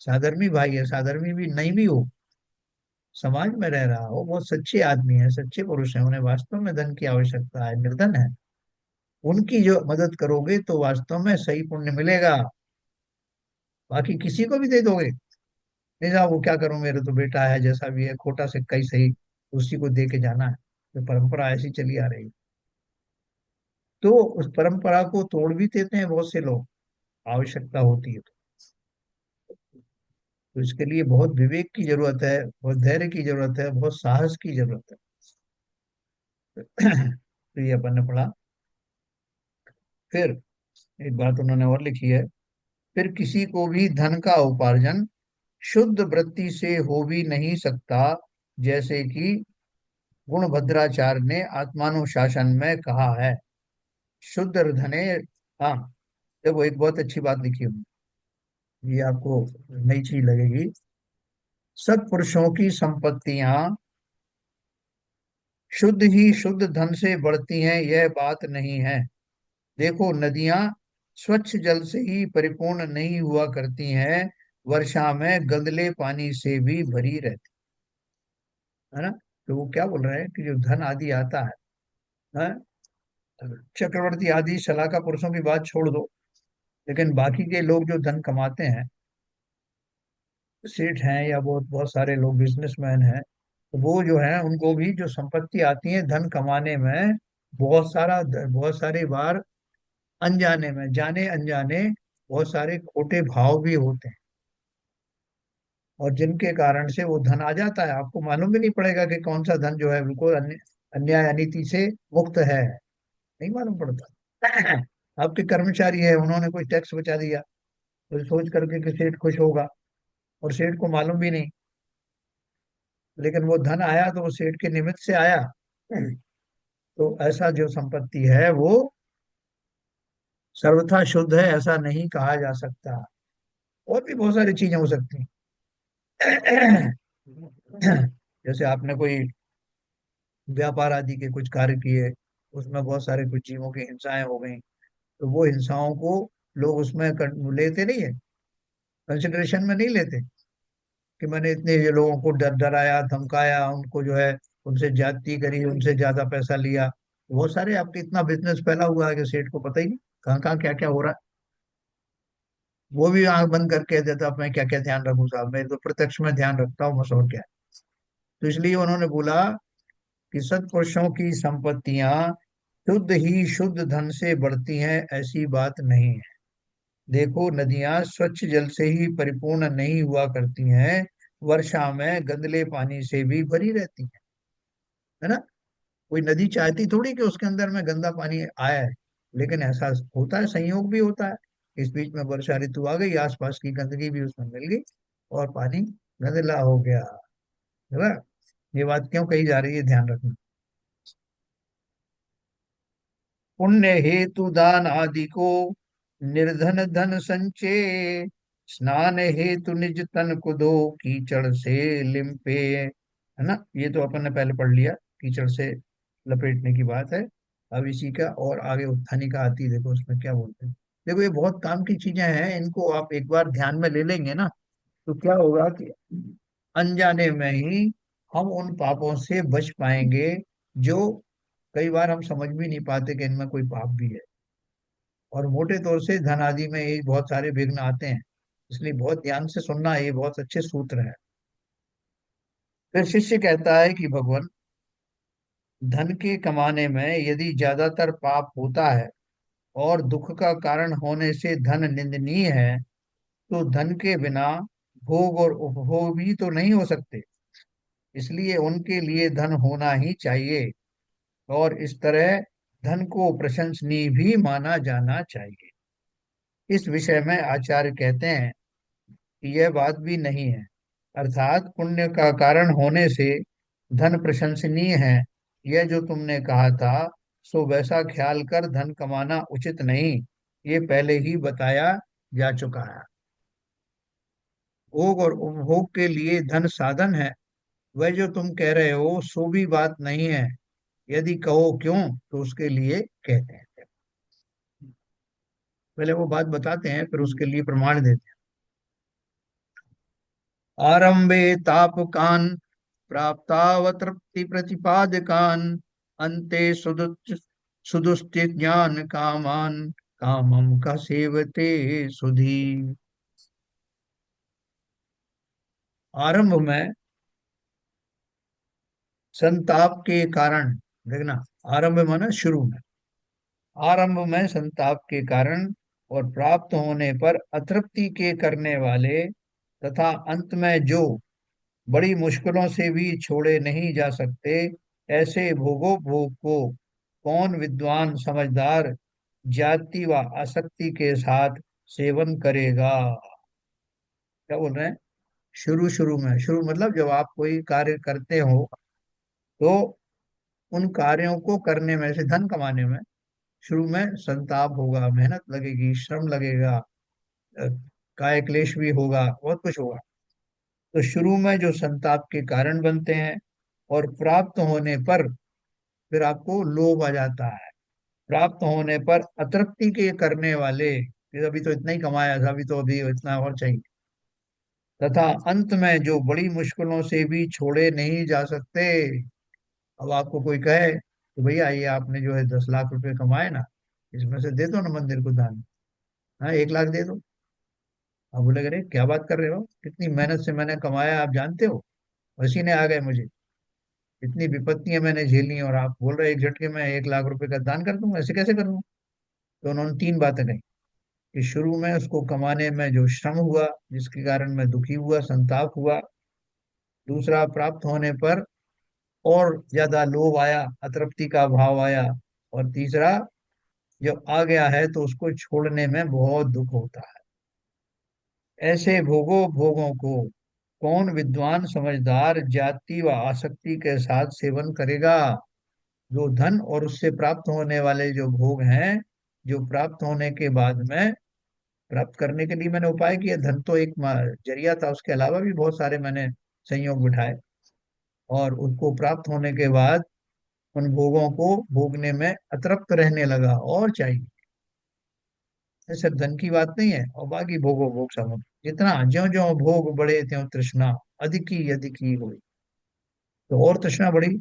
साधर्मी भाई है, साधर्मी भी नहीं भी हो, समाज में रह रहा हो, बहुत सच्चे आदमी है, सच्चे पुरुष है, उन्हें वास्तव में धन की आवश्यकता है, निर्धन है, उनकी जो मदद करोगे तो वास्तव में सही पुण्य मिलेगा। बाकी किसी को भी दे दोगे, नहीं साहब वो क्या करूं, मेरे तो बेटा है, जैसा भी है, खोटा सिक्का ही सही, उसी को दे के जाना है। तो परंपरा ऐसी चली आ रही है। तो उस परंपरा को तोड़ भी देते हैं बहुत से लोग, आवश्यकता होती है तो इसके लिए बहुत विवेक की जरूरत है, बहुत धैर्य की जरूरत है, बहुत साहस की जरूरत है। तो ये अपन ने पढ़ा। फिर एक बात उन्होंने और लिखी है, फिर किसी को भी धन का उपार्जन शुद्ध वृत्ति से हो भी नहीं सकता, जैसे कि गुणभद्राचार्य ने आत्मानुशासन में कहा है। शुद्ध धने, हाँ, देखो एक बहुत अच्छी बात लिखी है, ये आपको नई चीज लगेगी। सत्पुरुषों की संपत्तियां शुद्ध ही शुद्ध धन से बढ़ती हैं, यह बात नहीं है। देखो नदियां स्वच्छ जल से ही परिपूर्ण नहीं हुआ करती हैं, वर्षा में गंदले पानी से भी भरी रहती है ना। तो वो क्या बोल रहे हैं कि जो धन आदि आता है, चक्रवर्ती आदि सलाहकार पुरुषों की बात छोड़ दो, लेकिन बाकी के लोग जो धन कमाते हैं, सेठ हैं या बहुत बहुत सारे लोग बिजनेसमैन हैं, तो वो जो है उनको भी जो संपत्ति आती है धन कमाने में, बहुत सारी बार अनजाने में, जाने अनजाने बहुत सारे खोटे भाव भी होते हैं, और जिनके कारण से वो धन आ जाता है, आपको मालूम भी नहीं पड़ेगा कि कौन सा धन जो है बिल्कुल अन्याय अनीति से मुक्त है, नहीं मालूम पड़ता। आपके कर्मचारी है, उन्होंने कोई टैक्स बचा दिया, तो सोच करके कि सेठ खुश होगा, और सेठ को मालूम भी नहीं, लेकिन वो धन आया तो वो सेठ के निमित्त से आया। तो ऐसा जो संपत्ति है वो सर्वथा शुद्ध है ऐसा नहीं कहा जा सकता। और भी बहुत सारी चीजें हो सकती हैं। जैसे आपने कोई व्यापार आदि के कुछ कार्य किए, उसमें बहुत सारे कुछ जीवों की हिंसाएं हो गई, तो वो हिंसाओं को लोग उसमें लेते नहीं है, कंसिडरेशन में नहीं लेते, कि मैंने इतने ये लोगों को डराया धमकाया, उनको जो है उनसे ज्यादती करी, उनसे ज्यादा पैसा लिया। बहुत सारे आपके इतना बिजनेस फैला हुआ है कि सेठ को पता ही नहीं कहाँ कहाँ क्या क्या हो रहा है। वो भी आंख बंद करके कह देता अब मैं क्या क्या ध्यान रखूं साहब, मैं तो प्रत्यक्ष में ध्यान रखता हूँ बस, और क्या। तो इसलिए उन्होंने बोला कि सत्पुरुषों की संपत्तियां शुद्ध ही शुद्ध धन से बढ़ती हैं, ऐसी बात नहीं है। देखो नदियां स्वच्छ जल से ही परिपूर्ण नहीं हुआ करती हैं, वर्षा में गंदले पानी से भी भरी रहती हैं, है ना। कोई नदी चाहती थोड़ी कि उसके अंदर में गंदा पानी आया है, लेकिन ऐसा होता है, संयोग भी होता है। इस बीच में वर्षा ऋतु आ गई, आसपास की गंदगी भी उसमें मिल गई, और पानी गंदला हो गया, है ना। ये बात क्यों कही जा रही है, ध्यान रखना। पुण्य हेतु दान आदि को निर्धन धन संचय, स्नान हेतु निज तन को दो, कीचड़ से लिम्पे, है ना। ये तो अपन ने पहले पढ़ लिया, कीचड़ से लपेटने की बात है। अब इसी का और आगे उत्थानी का आती है, देखो उसमें क्या बोलते हैं। देखो ये बहुत काम की चीजें हैं, इनको आप एक बार ध्यान में ले लेंगे ना, तो क्या होगा कि अनजाने में ही हम उन पापों से बच पाएंगे, जो कई बार हम समझ भी नहीं पाते कि इनमें कोई पाप भी है। और मोटे तौर से धन आदि में ये बहुत सारे विघ्न आते हैं, इसलिए बहुत ध्यान से सुनना, ये बहुत अच्छे सूत्र है। फिर शिष्य कहता है कि भगवान, धन के कमाने में यदि ज्यादातर पाप होता है और दुख का कारण होने से धन निंदनीय है, तो धन के बिना भोग और उपभोग भी तो नहीं हो सकते, इसलिए उनके लिए धन होना ही चाहिए, और इस तरह धन को प्रशंसनीय भी माना जाना चाहिए। इस विषय में आचार्य कहते हैं कि यह बात भी नहीं है, अर्थात पुण्य का कारण होने से धन प्रशंसनीय है, यह जो तुमने कहा था, सो वैसा ख्याल कर धन कमाना उचित नहीं, ये पहले ही बताया जा चुका है। भोग और उपभोग के लिए धन साधन है, वह जो तुम कह रहे हो सो भी बात नहीं है, यदि कहो क्यों, तो उसके लिए कहते हैं। पहले वो बात बताते हैं, फिर उसके लिए प्रमाण देते हैं। आरंभे तापकान प्राप्तावतृप्ति प्रतिपादकान, अन्ते सुदुष्टि ज्ञान कामान, कामम का सेवते सुधी। आरंभ में संताप के कारण, देखना, आरंभ माना शुरू में, आरंभ में संताप के कारण और प्राप्त होने पर अतृप्ति के करने वाले, तथा अंत में जो बड़ी मुश्किलों से भी छोड़े नहीं जा सकते, ऐसे भोगो भोग को कौन विद्वान समझदार जाति व आसक्ति के साथ सेवन करेगा। क्या बोल रहे हैं? शुरू शुरू में, शुरू मतलब जब आप कोई कार्य करते हो, तो उन कार्यों को करने में से धन कमाने में शुरू में संताप होगा, मेहनत लगेगी, श्रम लगेगा, अ, काय क्लेश भी होगा, बहुत कुछ होगा। तो शुरू में जो संताप के कारण बनते हैं, और प्राप्त होने पर फिर आपको लोभ आ जाता है, प्राप्त होने पर अतृप्ति के करने वाले, कि अभी तो इतना ही कमाया था, अभी तो अभी इतना और चाहिए, तथा अंत में जो बड़ी मुश्किलों से भी छोड़े नहीं जा सकते। अब आपको कोई कहे कि भैया ये आपने जो है 10 लाख रुपए कमाए ना, इसमें से दे दो ना मंदिर को दान, हाँ 1 लाख दे दो। अब बोले, अरे क्या बात कर रहे हो, कितनी मेहनत से मैंने कमाया, आप जानते हो, पसीने आ गए मुझे, इतनी विपत्तियां मैंने झेली हैं, और आप बोल रहे हैं एक झटके में 1 लाख रुपए का दान कर दूंगा, ऐसे कैसे कर दूंगा। तो उन्होंने 3 बातें कही, कि शुरू में उसको कमाने में जो श्रम हुआ, जिसके कारण मैं दुखी हुआ, संताप हुआ, दूसरा प्राप्त होने पर और ज्यादा लोभ आया, अतृप्ति का भाव आया, और तीसरा जब आ गया है तो उसको छोड़ने में बहुत दुख होता है। ऐसे भोगों को कौन विद्वान समझदार जाति व आसक्ति के साथ सेवन करेगा। जो धन और उससे प्राप्त होने वाले जो भोग हैं, जो प्राप्त होने के बाद में, प्राप्त करने के लिए मैंने उपाय किया, धन तो एक जरिया था, उसके अलावा भी बहुत सारे मैंने संयोग बिठाए, और उसको प्राप्त होने के बाद उन भोगों को भोगने में अतृप्त रहने लगा, और चाहिए। ये सिर्फ धन की बात नहीं है, और बाकी भोगो भोग सब, जितना ज्यो ज्यो भोग बढ़े त्यों तृष्णा अधिक ही हुई। तो और तृष्णा बढ़ी,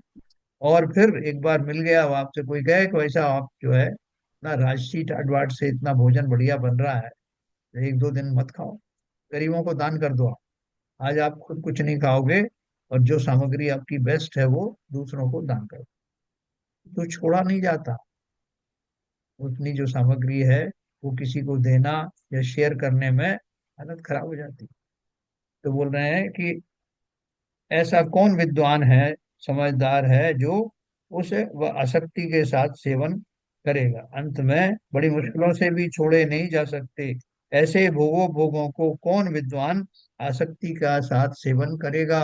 और फिर एक बार मिल गया, अब आपसे कोई कहे कि वैसा आप जो है ना, राजसी ठाट बाट से इतना भोजन बढ़िया बन रहा है, तो 1 2 दिन मत खाओ, गरीबों को दान कर दो आप। आज आप खुद कुछ नहीं खाओगे, और जो सामग्री आपकी बेस्ट है वो दूसरों को दान करो। तो छोड़ा नहीं जाता, उतनी जो सामग्री है वो किसी को देना या शेयर करने में हालत खराब हो जाती है। तो बोल रहे हैं कि ऐसा कौन विद्वान है, समझदार है, जो उसे वह आसक्ति के साथ सेवन करेगा, अंत में बड़ी मुश्किलों से भी छोड़े नहीं जा सकते। ऐसे भोगों को कौन विद्वान आसक्ति का साथ सेवन करेगा।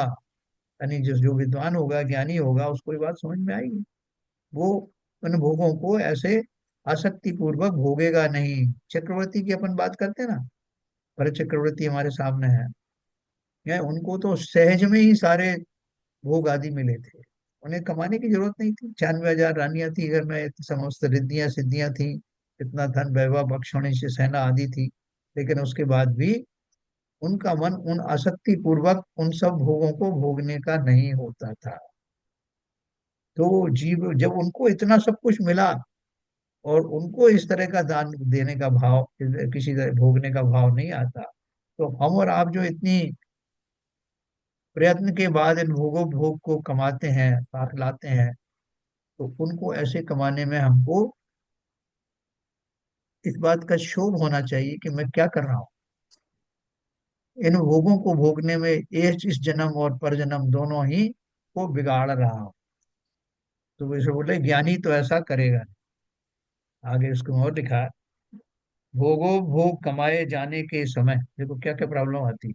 यानी जो विद्वान होगा, ज्ञानी होगा, उसको ये बात समझ में आएगी, वो उन भोगों को ऐसे आसक्ति पूर्वक भोगेगा नहीं। चक्रवर्ती की अपन बात करते हैं ना, भरत चक्रवर्ती हमारे सामने है, उनको तो सहज में ही सारे भोग आदि मिले थे, उन्हें कमाने की जरूरत नहीं थी। 96,000 रानियां थी घर में, समस्त रिद्धियां सिद्धियां थी, इतना धन वैभव बख्शोणी से सेना आदि थी, लेकिन उसके बाद भी उनका मन उन आसक्ति पूर्वक उन सब भोगों को भोगने का नहीं होता था। तो जीव जब उनको इतना सब कुछ मिला, और उनको इस तरह का दान देने का भाव, किसी तरह भोगने का भाव नहीं आता, तो हम और आप जो इतनी प्रयत्न के बाद इन भोग को कमाते हैं, साथ लाते हैं, तो उनको ऐसे कमाने में हमको इस बात का शोभ होना चाहिए कि मैं क्या कर रहा हूँ, इन भोगों को भोगने में इस जन्म और परजन्म दोनों ही को बिगाड़ रहा हूँ। तो वैसे बोले ज्ञानी तो ऐसा करेगा। आगे उसको और लिखा है, भोग कमाए जाने के समय, देखो क्या क्या प्रॉब्लम आती है।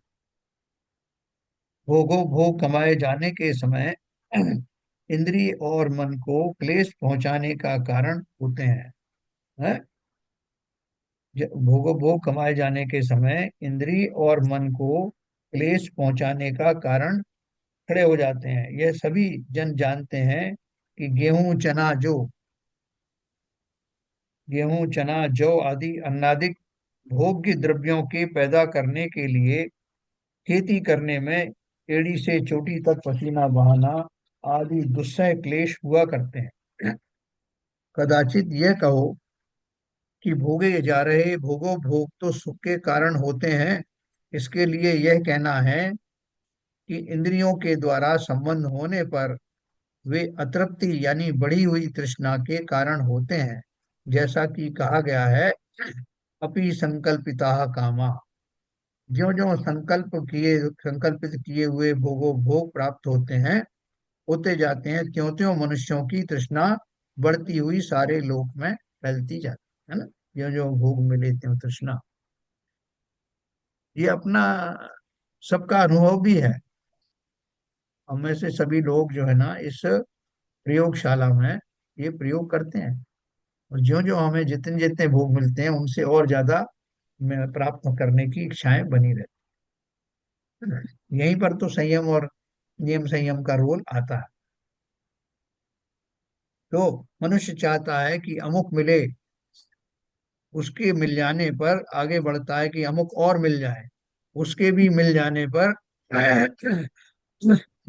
भोग कमाए जाने के समय इंद्रिय और मन को क्लेश पहुंचाने का कारण होते हैं, है? भोग कमाए जाने के समय इंद्रिय और मन को क्लेश पहुंचाने का कारण खड़े हो जाते हैं। यह सभी जन जानते हैं कि गेहूं चना जौ आदि अन्नादिक भोग्य द्रव्यों के पैदा करने के लिए खेती करने में एड़ी से चोटी तक पसीना बहाना आदि दुस्सह क्लेश हुआ करते हैं। कदाचित यह कहो कि भोगे जा रहे भोगो भोग तो सुख के कारण होते हैं। इसके लिए यह कहना है कि इंद्रियों के द्वारा संबंध होने पर वे अतृप्ति यानी बढ़ी हुई तृष्णा के कारण होते हैं। जैसा कि कहा गया है, अपि संकल्पिता कामा। ज्यो ज्यो संकल्पित किए हुए भोगो भोग प्राप्त होते हैं, होते जाते हैं, त्यों त्यों मनुष्यों की तृष्णा बढ़ती हुई सारे लोक में फैलती जाती है ना। जो जो भोग मिले त्यों तृष्णा, ये अपना सबका अनुभव भी है। हम में से सभी लोग जो है ना, इस प्रयोगशाला में ये प्रयोग करते हैं। और ज्यो ज्यो हमें जितने जितने भोग मिलते हैं, उनसे और ज्यादा में प्राप्त करने की इच्छाएं बनी रहती हैं। यहीं पर तो संयम और नियम संयम का रोल आता है। तो मनुष्य चाहता है कि अमुक मिले, उसके मिल जाने पर आगे बढ़ता है कि अमुक और मिल जाए, उसके भी मिल जाने पर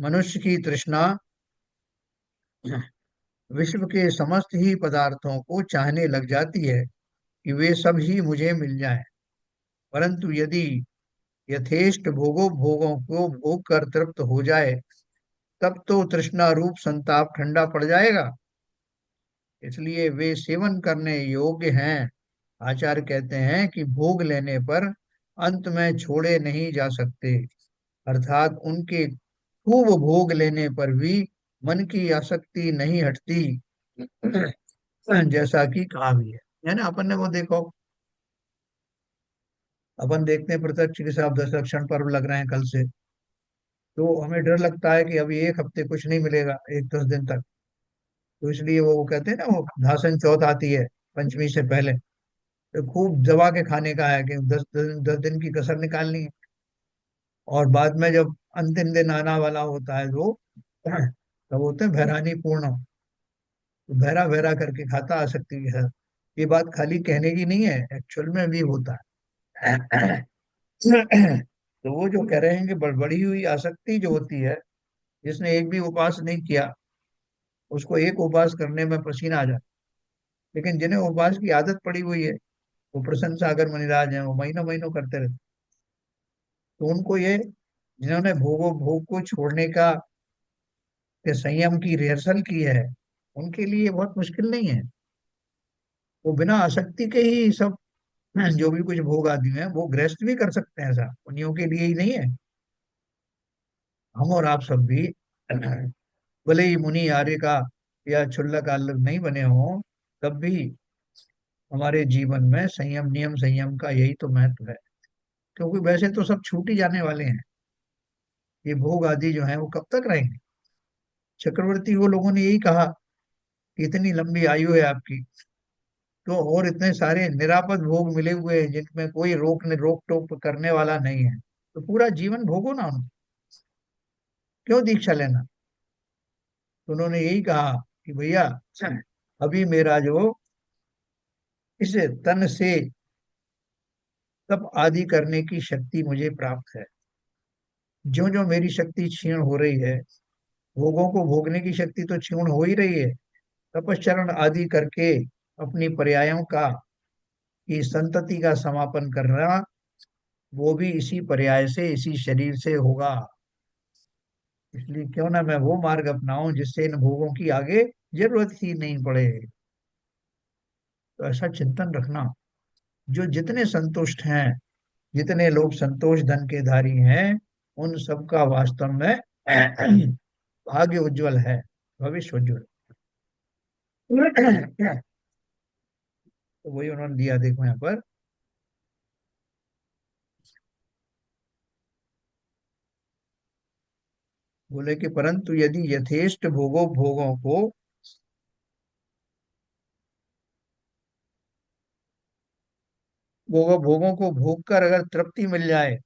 मनुष्य की तृष्णा विश्व के समस्त ही पदार्थों को चाहने लग जाती है कि वे सब ही मुझे मिल जाएं। परंतु यदि यथेष्ट भोगों भोगों को भोग कर तृप्त हो जाए, तब तो तृष्णा रूप संताप ठंडा पड़ जाएगा। इसलिए वे सेवन करने योग्य हैं। आचार्य कहते हैं कि भोग लेने पर अंत में छोड़े नहीं जा सकते, अर्थात उनके खूब भोग लेने पर भी मन की आसक्ति नहीं हटती। जैसा कि कहा भी है ना। अपन ने वो देखो, अपन देखते हैं प्रत्यक्ष के साथ दशरक्षण पर्व लग रहे हैं कल से, तो हमें डर लगता है कि अभी एक हफ्ते कुछ नहीं मिलेगा, एक 10 दिन तक। तो इसलिए वो कहते हैं ना, वो धासन चौथ आती है पंचमी से पहले, तो खूब दबा के खाने का है कि 10 दिन की कसर निकालनी है। और बाद में जब अंतिम दिन आना वाला होता है, तो तब होते हैं भैरानी पूर्ण, तो भैरा भैरा करके खाता आसक्ति के साथ। ये बात खाली कहने की नहीं है, एक्चुअल में भी होता है। तो वो जो कह रहे हैं कि बढ़ी हुई आसक्ति जो होती है, जिसने एक भी उपवास नहीं किया, उसको एक उपवास करने में पसीना आ जाता। लेकिन जिन्हें उपवास की आदत पड़ी हुई है, वो प्रसन्न सागर मुनिराज हैं, वो महीनों महीनों करते रहते। तो उनको ये, जिन्होंने भोगो भोग को छोड़ने का के संयम की रिहर्सल की है, उनके लिए ये बहुत मुश्किल नहीं है। वो बिना आसक्ति के ही सब जो भी कुछ भोग आदि हैं वो गृहस्थ भी कर सकते हैं। ऐसा उन्हीं के लिए ही नहीं है। हम और आप सब भी भले ही मुनि आर्य का या क्षुल्लक आल्लक नहीं बने हों, तब भी हमारे जीवन में संयम नियम संयम का यही तो महत्व है। क्योंकि वैसे तो सब छूट ही जाने वाले हैं। ये भोग आदि जो है वो कब तक रहेंगे। चक्रवर्ती वो लोगों ने यही कहा कि इतनी लंबी आयु है आपकी, तो और इतने सारे निरापद भोग मिले हुए हैं जिनमें कोई रोक टोक करने वाला नहीं है, तो पूरा जीवन भोगो ना उनको, क्यों दीक्षा लेना। तो उन्होंने यही कहा कि भैया, अभी मेरा जो इस तन से तप आदि करने की शक्ति मुझे प्राप्त है। ज्यो ज्यो मेरी शक्ति क्षीण हो रही है, भोगों को भोगने की शक्ति तो क्षीण हो ही रही है, तपश्चरण आदि करके अपनी पर्यायों का, की संतति का समापन करना, वो भी इसी पर्याय से इसी शरीर से होगा। इसलिए क्यों ना मैं वो मार्ग अपनाऊं जिससे इन भोगों की आगे जरूरत ही नहीं पड़े। तो ऐसा चिंतन रखना। जो जितने संतुष्ट हैं, जितने लोग संतोष धन के धारी हैं, उन सबका वास्तव में भाग्य उज्जवल है, भविष्य उज्जवल। तो वही उन्होंने दिया, देखो यहाँ पर बोले कि परंतु यदि यथेष्ट भोगों भोगों को भोगों भोगों को भोग कर अगर तृप्ति मिल जाए,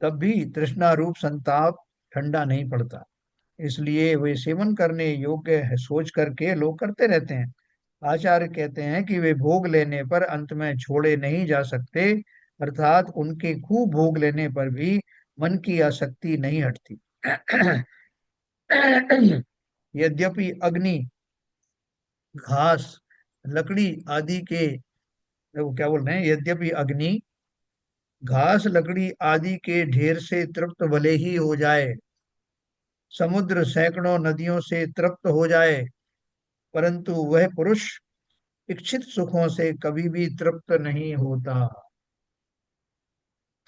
तब भी तृष्णा रूप संताप ठंडा नहीं पड़ता। इसलिए वे सेवन करने योग्य है सोच करके लोग करते रहते हैं। आचार्य कहते हैं कि वे भोग लेने पर अंत में छोड़े नहीं जा सकते, अर्थात उनके खूब भोग लेने पर भी मन की आसक्ति नहीं हटती। यद्यपि अग्नि, घास, लकड़ी आदि के, वो क्या बोल रहे हैं, यद्यपि अग्नि, घास, लकड़ी आदि के ढेर से तृप्त भले ही हो जाए, समुद्र सैकड़ों नदियों से तृप्त हो जाए, परंतु वह पुरुष इच्छित सुखों से कभी भी तृप्त नहीं होता।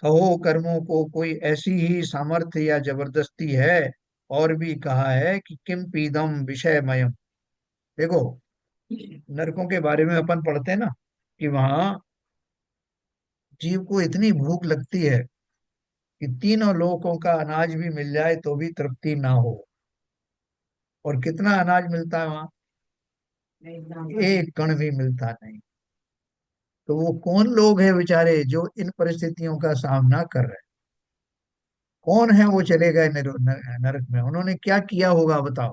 कहो कर्मों को कोई ऐसी ही सामर्थ्य या जबरदस्ती है। और भी कहा है कि किम पीदम विषयमयम। देखो, नरकों के बारे में अपन पढ़ते हैं ना, कि वहां जीव को इतनी भूख लगती है कि तीनों लोकों का अनाज भी मिल जाए तो भी तृप्ति ना हो। और कितना अनाज मिलता है वहां? एक कण भी मिलता नहीं। तो वो कौन लोग हैं बेचारे जो इन परिस्थितियों का सामना कर रहे हैं? कौन है वो चले गए नरक में? उन्होंने क्या किया होगा बताओ?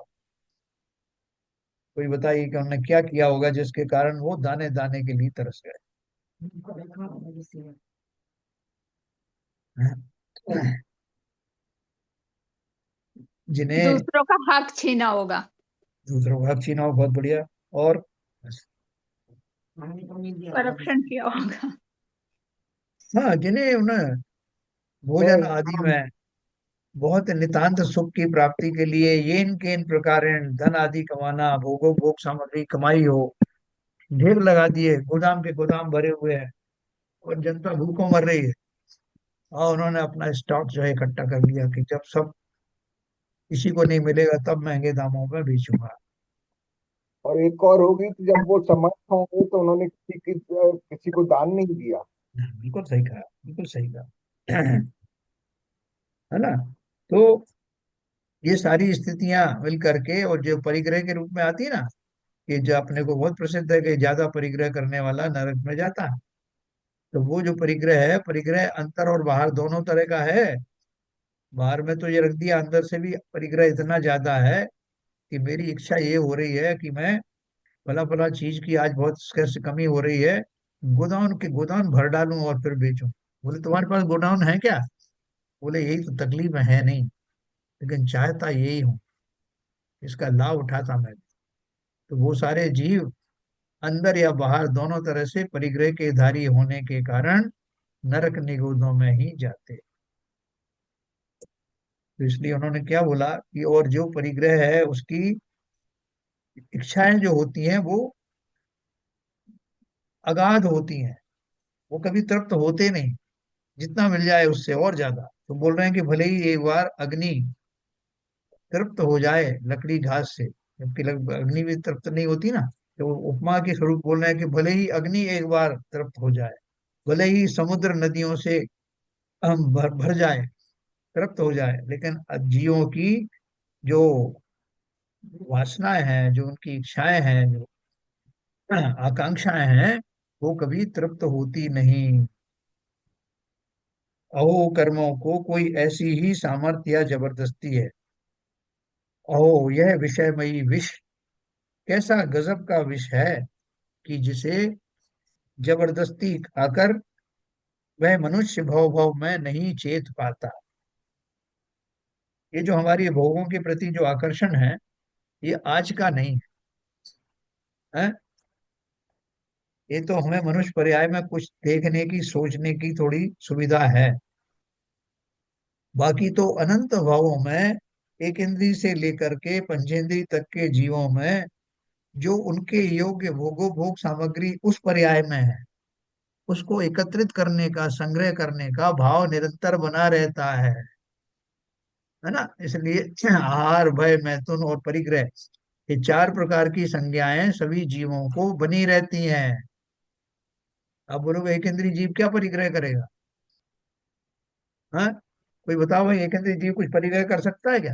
कोई बताइए कि उन्होंने क्या किया होगा जिसके कारण वो दाने दाने के लिए तरस गए। जिन्हें दूसरों का हक छीना होगा। दूसरों का हक छीना हो, बहुत बढ़िया। और करप्शन किया होगा। हाँ, जिन्हें उन्हें भोजन आदि में बहुत नितांत सुख की प्राप्ति के लिए येन केन प्रकार धन आदि कमाना, भोगो भोग सामग्री कमाई हो, ढेर लगा दिए, गोदाम के गोदाम भरे हुए हैं, और जनता भूखों मर रही है, और उन्होंने अपना स्टॉक जो है इकट्ठा कर लिया कि जब सब किसी को नहीं मिलेगा तब महंगे दामों में बेचूंगा। और एक और होगी कि जब वो समर्थ होंगे तो उन्होंने किसी को दान नहीं दिया। बिल्कुल सही कहा, बिल्कुल सही कहा। है ना? तो ये सारी स्थितियां मिल करके, और जो परिग्रह के रूप में आती है ना, कि जो अपने को बहुत प्रसिद्ध है कि ज्यादा परिग्रह करने वाला नरक में जाता है। तो वो जो परिग्रह है, परिग्रह अंतर और बाहर दोनों तरह का है। बाहर में तो ये रख दिया, अंदर से भी परिग्रह इतना ज्यादा है कि मेरी इच्छा ये हो रही है कि मैं फला फला चीज की आज बहुत स्कैर्स कमी हो रही है, गोदाम के गोदाम भर डालूं और फिर बेचूं। बोले तुम्हारे पास गोडाउन है क्या? बोले यही तो तकलीफ है नहीं, लेकिन चाहता यही हूँ, इसका लाभ उठाता मैं। तो वो सारे जीव अंदर या बाहर दोनों तरह से परिग्रह के धारी होने के कारण नरक निगोदों में ही जाते। तो इसलिए उन्होंने क्या बोला कि और जो परिग्रह है उसकी इच्छाएं जो होती हैं वो अगाध होती हैं, वो कभी तृप्त होते नहीं, जितना मिल जाए उससे और ज्यादा। तो बोल रहे हैं कि भले ही एक बार अग्नि तृप्त हो जाए लकड़ी घास से, जबकि अग्नि भी तृप्त नहीं होती ना, तो वो उपमा के स्वरूप बोल रहे हैं कि भले ही अग्नि एक बार तृप्त हो जाए, भले ही समुद्र नदियों से हम भर भर जाए, तृप्त हो जाए, लेकिन जीवों की जो वासनाएं हैं, जो उनकी इच्छाएं हैं, जो आकांक्षाएं हैं, वो कभी तृप्त होती नहीं। अहो कर्मों को कोई ऐसी ही सामर्थ्य या जबरदस्ती है। अहो यह विषयमयी विष कैसा गजब का विष है कि जिसे जबरदस्ती खाकर वह मनुष्य भव भव में नहीं चेत पाता। ये जो हमारी भोगों के प्रति जो आकर्षण है, ये आज का नहीं है। ये तो हमें मनुष्य पर्याय में कुछ देखने की, सोचने की थोड़ी सुविधा है। बाकी तो अनंत भावों में, एक इंद्री से लेकर के पंचेंद्री तक के जीवों में, जो उनके योग्य भोगो भोग सामग्री उस पर्याय में है, उसको एकत्रित करने का, संग्रह करने का भाव निरंतर बना रहता है ना? इसलिए आहार, भय, मैथुन और परिग्रह, ये चार प्रकार की संज्ञाएं सभी जीवों को बनी रहती हैं। अब बोलोगे एक इंद्रिय जीव क्या परिग्रह करेगा? हाँ, कोई बताओ भाई, एक इंद्रिय जीव कुछ परिग्रह कर सकता है क्या?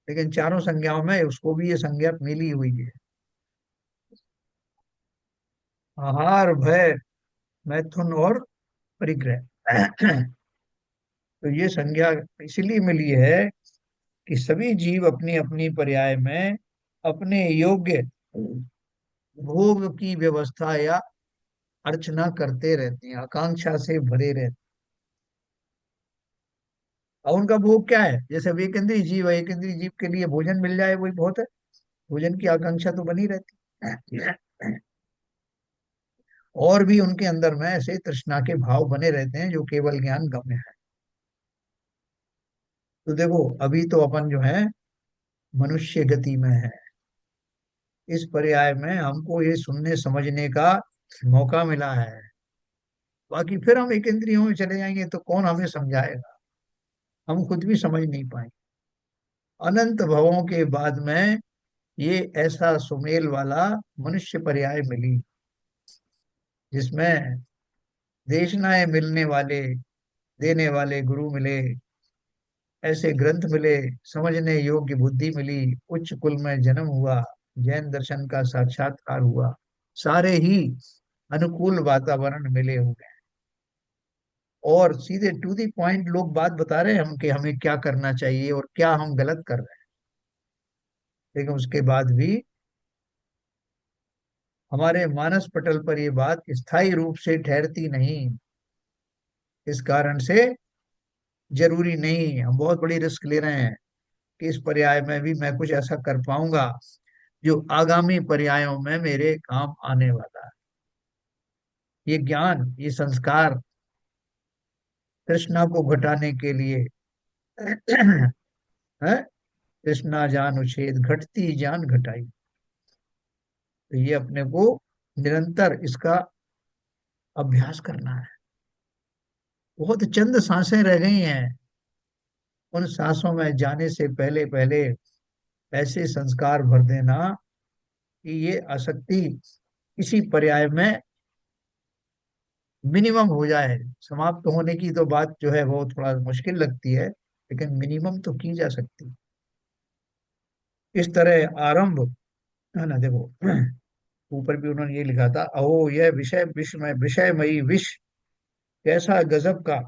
लेकिन चारों संज्ञाओं में उसको भी ये संज्ञा मिली हुई है। आहार, भय, मैथुन और परिग्रह। तो ये संज्ञा इसलिए मिली है कि सभी जीव अपनी अपनी पर्याय में अपने योग्य भोग की व्यवस्था या अर्चना करते रहते हैं, आकांक्षा से भरे रहते हैं। और उनका भोग क्या है? जैसे अब एक इंद्रिय जीव है, एक इंद्रिय जीव के लिए भोजन मिल जाए वही बहुत है। भोजन की आकांक्षा तो बनी रहती है। और भी उनके अंदर में ऐसे तृष्णा के भाव बने रहते हैं जो केवल ज्ञान गम्य है। तो देखो अभी तो अपन जो है मनुष्य गति में है। इस पर्याय में हमको ये सुनने समझने का मौका मिला है। बाकी फिर हम एक इंद्रियों में चले जाएंगे तो कौन हमें समझाएगा? हम खुद भी समझ नहीं पाएंगे। अनंत भवों के बाद में ये ऐसा सुमेल वाला मनुष्य पर्याय मिली, जिसमें देशनाएं मिलने वाले, देने वाले गुरु मिले, ऐसे ग्रंथ मिले, समझने योग्य बुद्धि मिली, उच्च कुल में जन्म हुआ, जैन दर्शन का साक्षात्कार हुआ, सारे ही अनुकूल वातावरण मिले हुए हैं। और सीधे टू दी पॉइंट लोग बात बता रहे हैं हम कि हमें क्या करना चाहिए और क्या हम गलत कर रहे हैं। लेकिन उसके बाद भी हमारे मानस पटल पर ये बात स्थायी रूप से ठहरती नहीं। इस कारण से जरूरी नहीं, हम बहुत बड़ी रिस्क ले रहे हैं कि इस पर्याय में भी मैं कुछ ऐसा कर पाऊंगा जो आगामी पर्यायों में मेरे काम आने वाला है। ये ज्ञान, ये संस्कार तृष्णा को घटाने के लिए है। तृष्णा जान उछेद, घटती जान घटाई। तो ये अपने को निरंतर इसका अभ्यास करना है। बहुत चंद सांसें रह गई हैं। उन सांसों में जाने से पहले पहले ऐसे संस्कार भर देना कि ये आसक्ति इसी पर्याय में मिनिमम हो जाए। समाप्त होने की तो बात जो है वो थोड़ा मुश्किल लगती है, लेकिन मिनिमम तो की जा सकती है। इस तरह आरंभ, है ना? देखो ऊपर भी उन्होंने ये लिखा था, अहो यह विषय विष में विषयमयी विष कैसा गजब का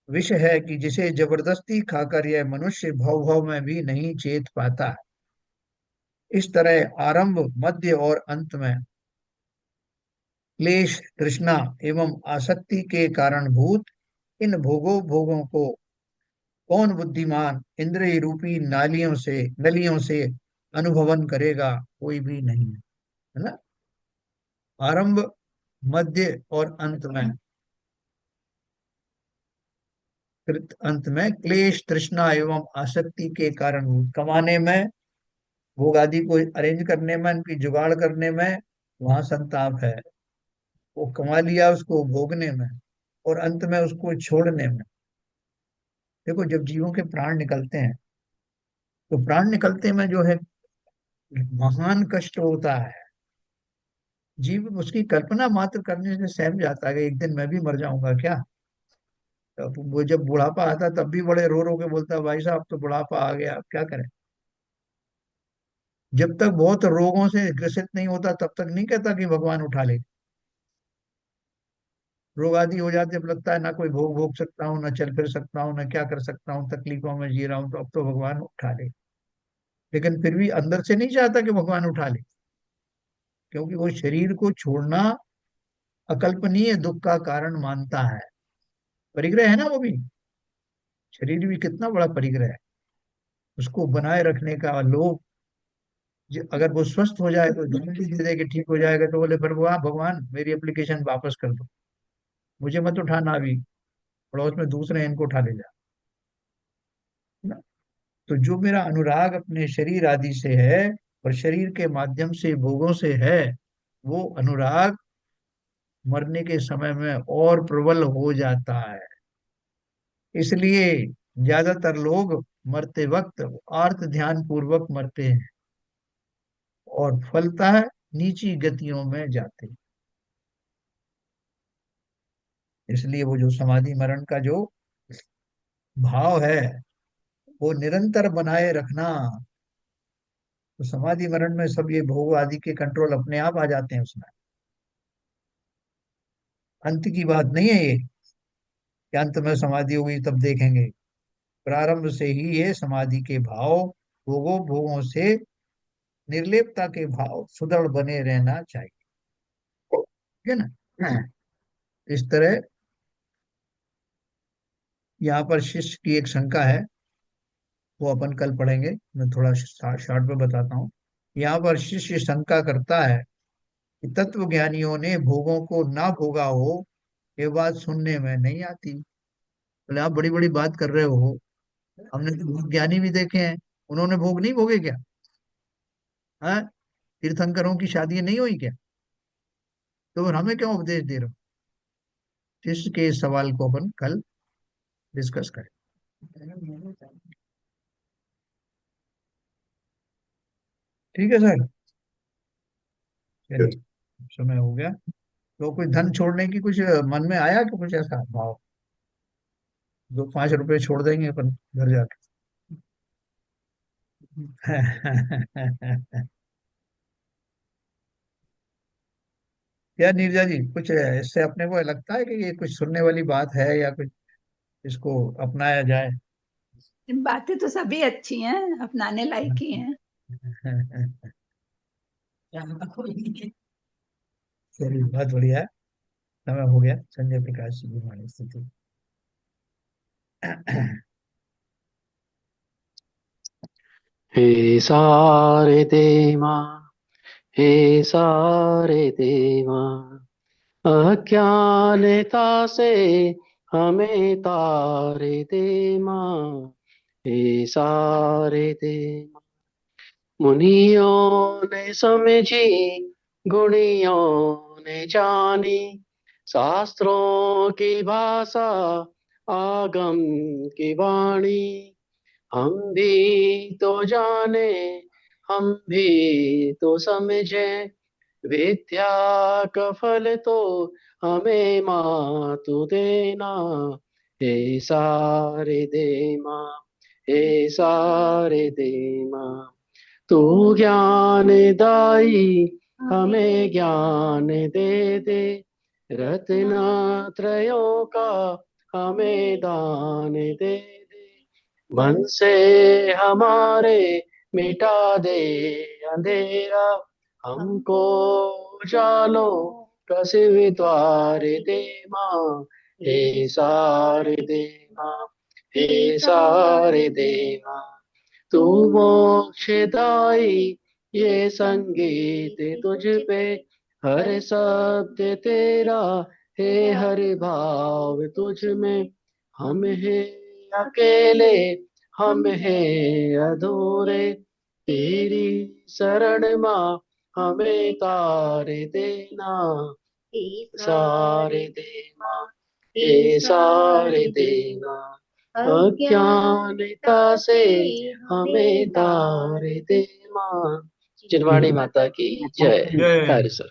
विष है कि जिसे जबरदस्ती खाकर यह मनुष्य भव भव में भी नहीं चेत पाता। इस तरह आरंभ, मध्य और अंत में क्लेश, तृष्णा एवं आसक्ति के कारणभूत इन भोगों भोगों को कौन बुद्धिमान इंद्रिय रूपी नलियों से अनुभवन करेगा? कोई भी नहीं, है ना? आरंभ, मध्य और अंत में, अंत में क्लेश, तृष्णा एवं आसक्ति के कारण कमाने में, भोग आदि को अरेंज करने में, उनकी जुगाड़ करने में वहां संताप है। वो कमा लिया उसको भोगने में, और अंत में उसको छोड़ने में। देखो जब जीवों के प्राण निकलते हैं तो प्राण निकलते में जो है महान कष्ट होता है। जीव उसकी कल्पना मात्र करने से सहम जाता है कि एक दिन मैं भी मर जाऊंगा क्या। तब वो जब बुढ़ापा आता तब भी बड़े रो रो के बोलता है, भाई साहब तो बुढ़ापा आ गया, अब क्या करें। जब तक बहुत रोगों से ग्रसित नहीं होता तब तक नहीं कहता कि भगवान उठा ले। रोग आदि हो जाते जब लगता है ना कोई भोग भोग सकता हूँ, ना चल फिर सकता हूँ, ना क्या कर सकता हूँ, तकलीफों में जी रहा हूँ, तो अब तो भगवान उठा ले। लेकिन फिर भी अंदर से नहीं चाहता कि भगवान उठा ले, क्योंकि वो शरीर को छोड़ना अकल्पनीय दुख का कारण मानता है। परिग्रह है ना वो भी, शरीर भी कितना बड़ा परिग्रह है। उसको बनाए रखने का लोभ, अगर वो स्वस्थ हो जाए तो गारंटी दे दे कि ठीक हो जाएगा, तो बोले पर वो भगवान मेरी एप्लीकेशन वापस कर दो, मुझे मत उठाना अभी, पड़ोस में दूसरे हैं, इनको उठा ले जा। ना? तो जो मेरा अनुराग अपने शरीर आदि से है और शरीर के माध्यम से भोगों से है, वो अनुराग मरने के समय में और प्रबल हो जाता है। इसलिए ज्यादातर लोग मरते वक्त आर्त ध्यान पूर्वक मरते हैं और फलता है नीची गतियों में जाते हैं। इसलिए वो जो समाधि मरण का जो भाव है वो निरंतर बनाए रखना। तो समाधि मरण में सब ये भोग आदि के कंट्रोल अपने आप आ जाते हैं उसमें। अंत की बात नहीं है ये कि अंत में समाधि होगी तब देखेंगे। प्रारंभ से ही ये समाधि के भाव भोगों भोगों से निर्लेपता के भाव सुदृढ़ बने रहना चाहिए। ठीक है ना। इस तरह यहाँ पर शिष्य की एक शंका है, वो अपन कल पढ़ेंगे, मैं थोड़ा शॉर्ट में बताता हूँ। यहाँ पर शिष्य शंका करता है कि तत्व ज्ञानियों ने भोगों को ना भोगा हो, ये बात सुनने में नहीं आती। बोले आप बड़ी बड़ी बात कर रहे हो, हमने तो बहुत ज्ञानी भी देखे हैं, उन्होंने भोग नहीं भोगे क्या? हाँ, तीर्थंकरों की शादी नहीं हुई क्या? तो फिर हमें क्यों उपदेश दे रहे हो? शिष्य के इस सवाल को अपन कल डिस्कस करें। ठीक है सर, चलिए, समय हो गया। तो कोई धन छोड़ने की कुछ मन में आया कि कुछ ऐसा भाव, 2-5 रुपए छोड़ देंगे अपन घर जाके? क्या नीरजा जी, कुछ इससे अपने को लगता है कि ये कुछ सुनने वाली बात है, या कुछ इसको अपनाया जाए? बातें तो सभी अच्छी हैं, अपनाने लायक ही हैं। चलिए, बहुत बढ़िया है। समय हो गया। संजय प्रकाश जी की हमारी स्थिति। हे सारे देवा, हे सारे देवा, अज्ञानता से हमें तारे दे माँ। हे सारे देवा, मुनियों ने समझी, गुणियों ने जानी, शास्त्रों की भाषा, आगम की वाणी। हम भी तो जाने, हम भी तो समझे, विद्या का फल तो हमें माँ तू देना। हे सारे दे माँ, हे सारे दे माँ, तू ज्ञान दाई हमें ज्ञान दे दे, रत्नत्रयों का हमें दान दे दे, मन से हमारे मिटा दे अंधेरा, हमको उजालों का द्वार दे माँ। हे सारे दे माँ, हे सारे दे माँ, तू मोक्षदाई, ये संगीत तुझ पे, हर शब्द तेरा है, हर भाव तुझ में। हम हैं अकेले, हम हैं अधूरे, तेरी शरण माँ हमें तारे देना। सारे देना, हे सारे देना, अज्ञानता से हमें तारे दे माँ। चिन्वाणी माता की जय। जय। हरि सर।